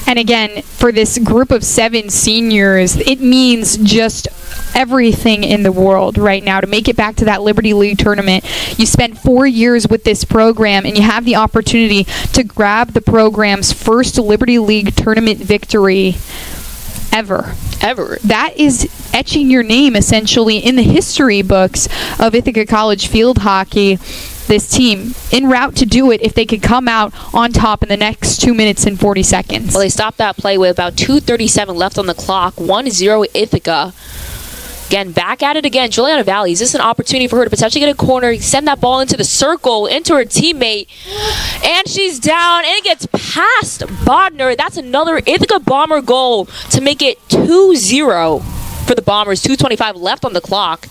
Speaker 3: And again, for this group of 7 seniors, it means just everything in the world right now to make it back to that Liberty League tournament. You spent 4 years with this program, and you have the opportunity to grab the program's first Liberty League tournament victory ever. That is etching your name, essentially, in the history books of Ithaca College field hockey. This team en route to do it if they could come out on top in the next 2 minutes and 40 seconds.
Speaker 1: Well, they stopped that play with about 2:37 left on the clock. 1-0 Ithaca. Again, back at it again. Juliana Valley, is this an opportunity for her to potentially get a corner, send that ball into the circle, into her teammate, and she's down, and it gets past Bodner. That's another Ithaca Bomber goal to make it 2-0 for the Bombers. 2:25 left on the clock.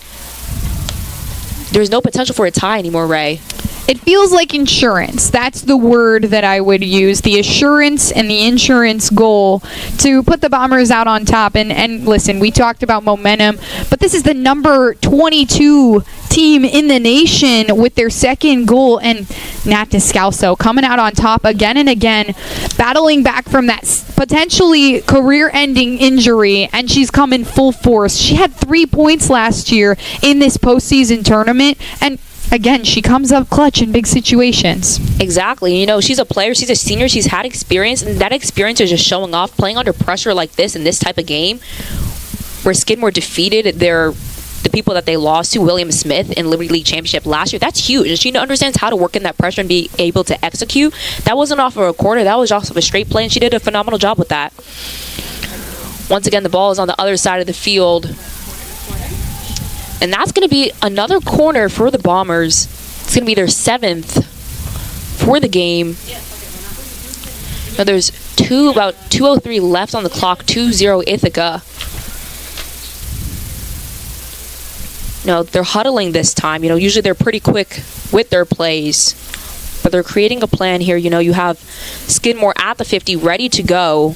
Speaker 1: There's no potential for a tie anymore, Ray.
Speaker 3: It feels like insurance. That's the word that I would use. The assurance and the insurance goal to put the Bombers out on top. And listen, we talked about momentum, but this is the number 22 team in the nation with their second goal. And Nat Descalso coming out on top again and again, battling back from that potentially career-ending injury, and she's coming full force. She had 3 points last year in this postseason tournament, and again, she comes up clutch in big situations.
Speaker 1: Exactly. She's a player. She's a senior. She's had experience, and that experience is just showing off. Playing under pressure like this in this type of game, where Skidmore defeated the people that they lost to, William Smith, in Liberty League Championship last year. That's huge. And she understands how to work in that pressure and be able to execute. That wasn't off of a quarter. That was off of a straight play, and she did a phenomenal job with that. Once again, the ball is on the other side of the field. And that's going to be another corner for the Bombers. It's going to be their 7th for the game. Now there's about 2:03 left on the clock, 2-0 Ithaca. They're huddling this time. Usually they're pretty quick with their plays. But they're creating a plan here. You have Skidmore at the 50 ready to go.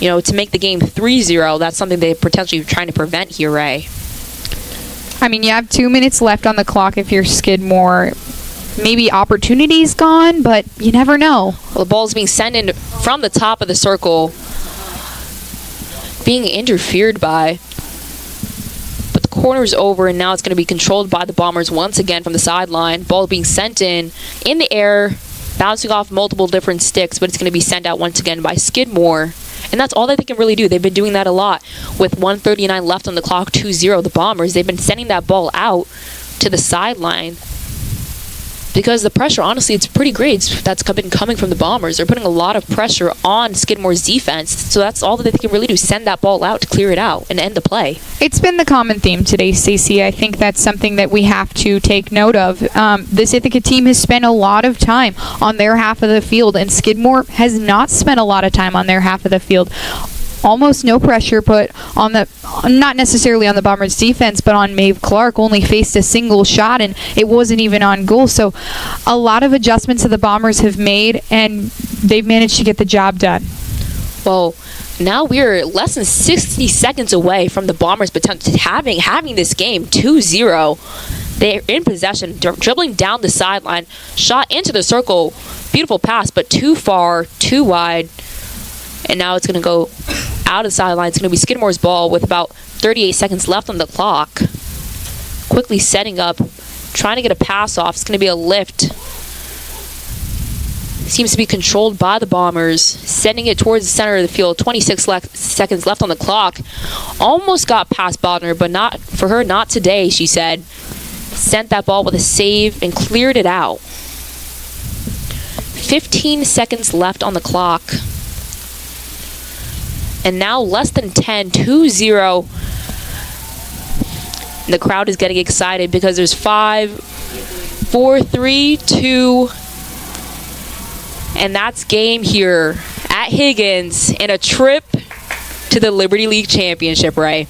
Speaker 1: To make the game 3-0. That's something they're potentially trying to prevent here, Ray.
Speaker 3: I mean, you have 2 minutes left on the clock if you're Skidmore. Maybe opportunity's gone, but you never know.
Speaker 1: Well, the ball's being sent in from the top of the circle. Being interfered by. But the corner's over, and now it's going to be controlled by the Bombers once again from the sideline. Ball being sent in the air, bouncing off multiple different sticks, but it's going to be sent out once again by Skidmore. And that's all that they can really do. They've been doing that a lot. With 1:39 left on the clock, 2-0, the Bombers, they've been sending that ball out to the sideline. Because the pressure, honestly, it's pretty great. That's been coming from the Bombers. They're putting a lot of pressure on Skidmore's defense. So that's all that they can really do, send that ball out to clear it out and end the play.
Speaker 3: It's been the common theme today, Stacey. I think that's something that we have to take note of. This Ithaca team has spent a lot of time on their half of the field, and Skidmore has not spent a lot of time on their half of the field. Almost no pressure put on not necessarily on the Bombers defense, but on Maeve Clark. Only faced a single shot, and it wasn't even on goal. So a lot of adjustments that the Bombers have made, and they've managed to get the job done.
Speaker 1: Well, now we're less than 60 seconds away from the Bombers potentially having this game 2-0. They're in possession, dribbling down the sideline, shot into the circle. Beautiful pass, but too far, too wide. And now it's going to go out of the sideline. It's going to be Skidmore's ball with about 38 seconds left on the clock. Quickly setting up, trying to get a pass off. It's going to be a lift. Seems to be controlled by the Bombers. Sending it towards the center of the field. 26 seconds left on the clock. Almost got past Bodner, but not for her, not today, she said. Sent that ball with a save and cleared it out. 15 seconds left on the clock. And now less than 10, 2-0. The crowd is getting excited because there's 5, 4, 3, 2. And that's game here at Higgins in a trip to the Liberty League Championship, Ray.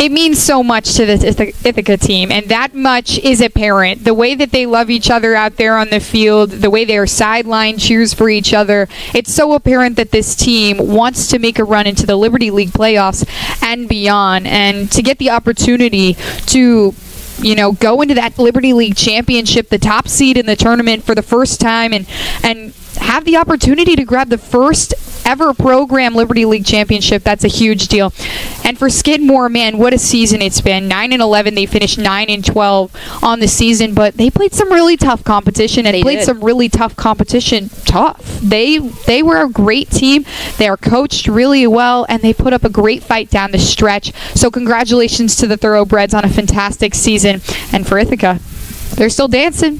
Speaker 3: It means so much to this Ithaca team, and that much is apparent. The way that they love each other out there on the field, the way their sideline cheers for each other, it's so apparent that this team wants to make a run into the Liberty League playoffs and beyond, and to get the opportunity to go into that Liberty League Championship, the top seed in the tournament for the first time, and have the opportunity to grab the first ever program Liberty League Championship. That's a huge deal. And for Skidmore, man, what a season it's been. 9-11, they finished 9-12 on the season, but they played some really tough competition, and played some really tough competition. They were a great team. They are coached really well, and they put up a great fight down the stretch. So congratulations to the Thoroughbreds on a fantastic season. And for Ithaca, they're still dancing.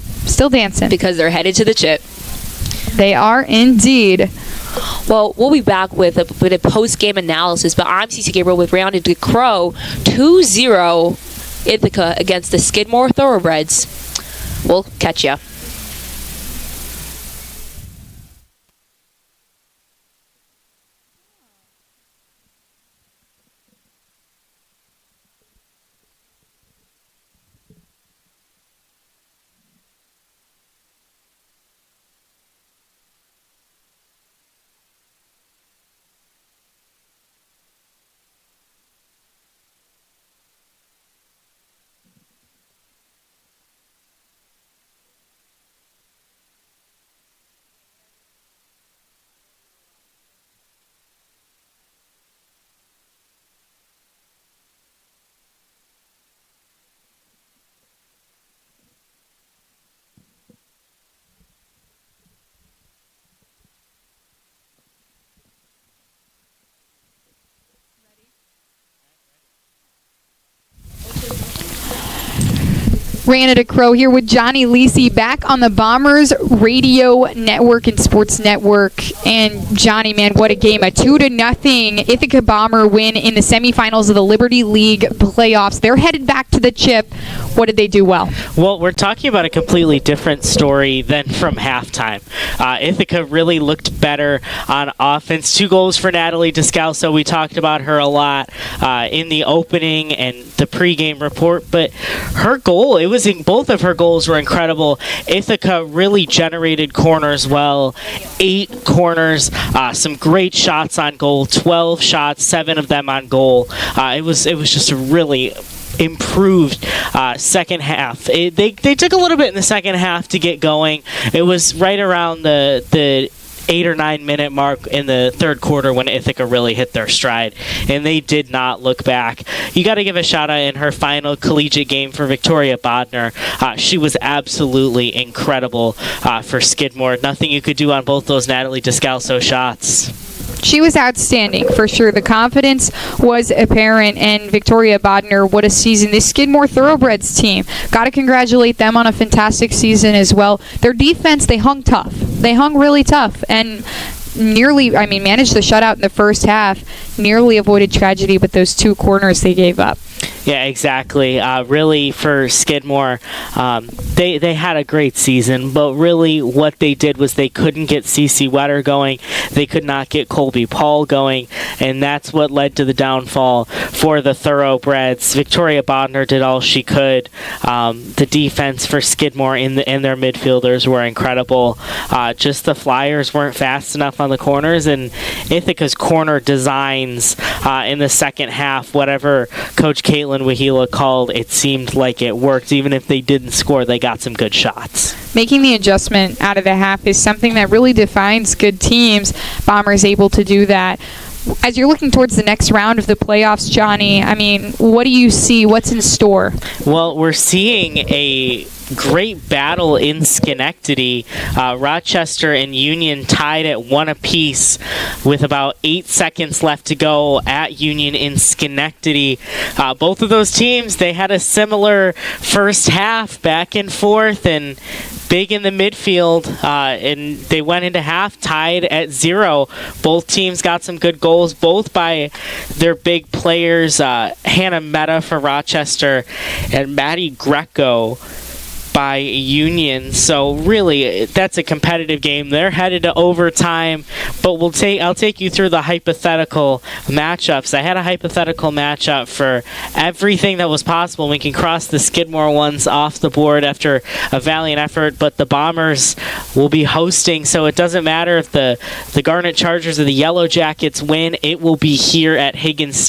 Speaker 1: Because they're headed to the chip.
Speaker 3: They are indeed.
Speaker 1: Well, we'll be back with a post-game analysis, but I'm CC Gabriel with Rounded to Crow. 2-0 Ithaca against the Skidmore Thoroughbreds. We'll catch ya.
Speaker 3: Rana Crow here with Johnny Lisi back on the Bombers Radio Network and Sports Network. And Johnny, man, what a game. A 2-0 Ithaca Bomber win in the semifinals of the Liberty League playoffs. They're headed back to the chip. What did they do well?
Speaker 2: Well, we're talking about a completely different story than from halftime. Ithaca really looked better on offense. 2 goals for Natalie Descalso. We talked about her a lot in the opening and the pregame report, but her goal, both of her goals were incredible. Ithaca really generated corners well. 8 corners, some great shots on goal, 12 shots, 7 of them on goal. It was just a really improved second half. They took a little bit in the second half to get going. It was right around the 8 or 9 minute mark in the third quarter when Ithaca really hit their stride, and they did not look back. You got to give a shout out in her final collegiate game for Victoria Bodner. She was absolutely incredible for Skidmore. Nothing you could do on both those Natalie Descalso shots.
Speaker 3: She was outstanding, for sure. The confidence was apparent, and Victoria Bodner, what a season. This Skidmore Thoroughbreds team, got to congratulate them on a fantastic season as well. Their defense, they hung tough. They hung really tough, and managed the shutout in the first half, nearly avoided tragedy with those 2 corners they gave up.
Speaker 2: Yeah, exactly. Really, for Skidmore, they had a great season, but really what they did was they couldn't get Cece Wetter going. They could not get Colby Paul going, and that's what led to the downfall for the Thoroughbreds. Victoria Bodner did all she could. The defense for Skidmore and their midfielders were incredible. Just the Flyers weren't fast enough on the corners, and Ithaca's corner designs in the second half, whatever Coach Caitlin Wahila called, it seemed like it worked. Even if they didn't score, they got some good shots.
Speaker 3: Making the adjustment out of the half is something that really defines good teams. Bombers able to do that. As you're looking towards the next round of the playoffs, Johnny, what do you see? What's in store?
Speaker 2: Well, we're seeing a great battle in Schenectady. Rochester and Union tied at 1 apiece with about 8 seconds left to go at Union in Schenectady. Both of those teams, they had a similar first half, back and forth and big in the midfield, and they went into half tied at 0. Both teams got some good goals, both by their big players, Hannah Meta for Rochester and Maddie Greco by Union. So really, that's a competitive game. They're headed to overtime, but I'll take you through the hypothetical matchups. I had a hypothetical matchup for everything that was possible. We can cross the Skidmore ones off the board after a valiant effort, but the Bombers will be hosting, so it doesn't matter if the Garnet Chargers or the Yellow Jackets win. It will be here at Higgins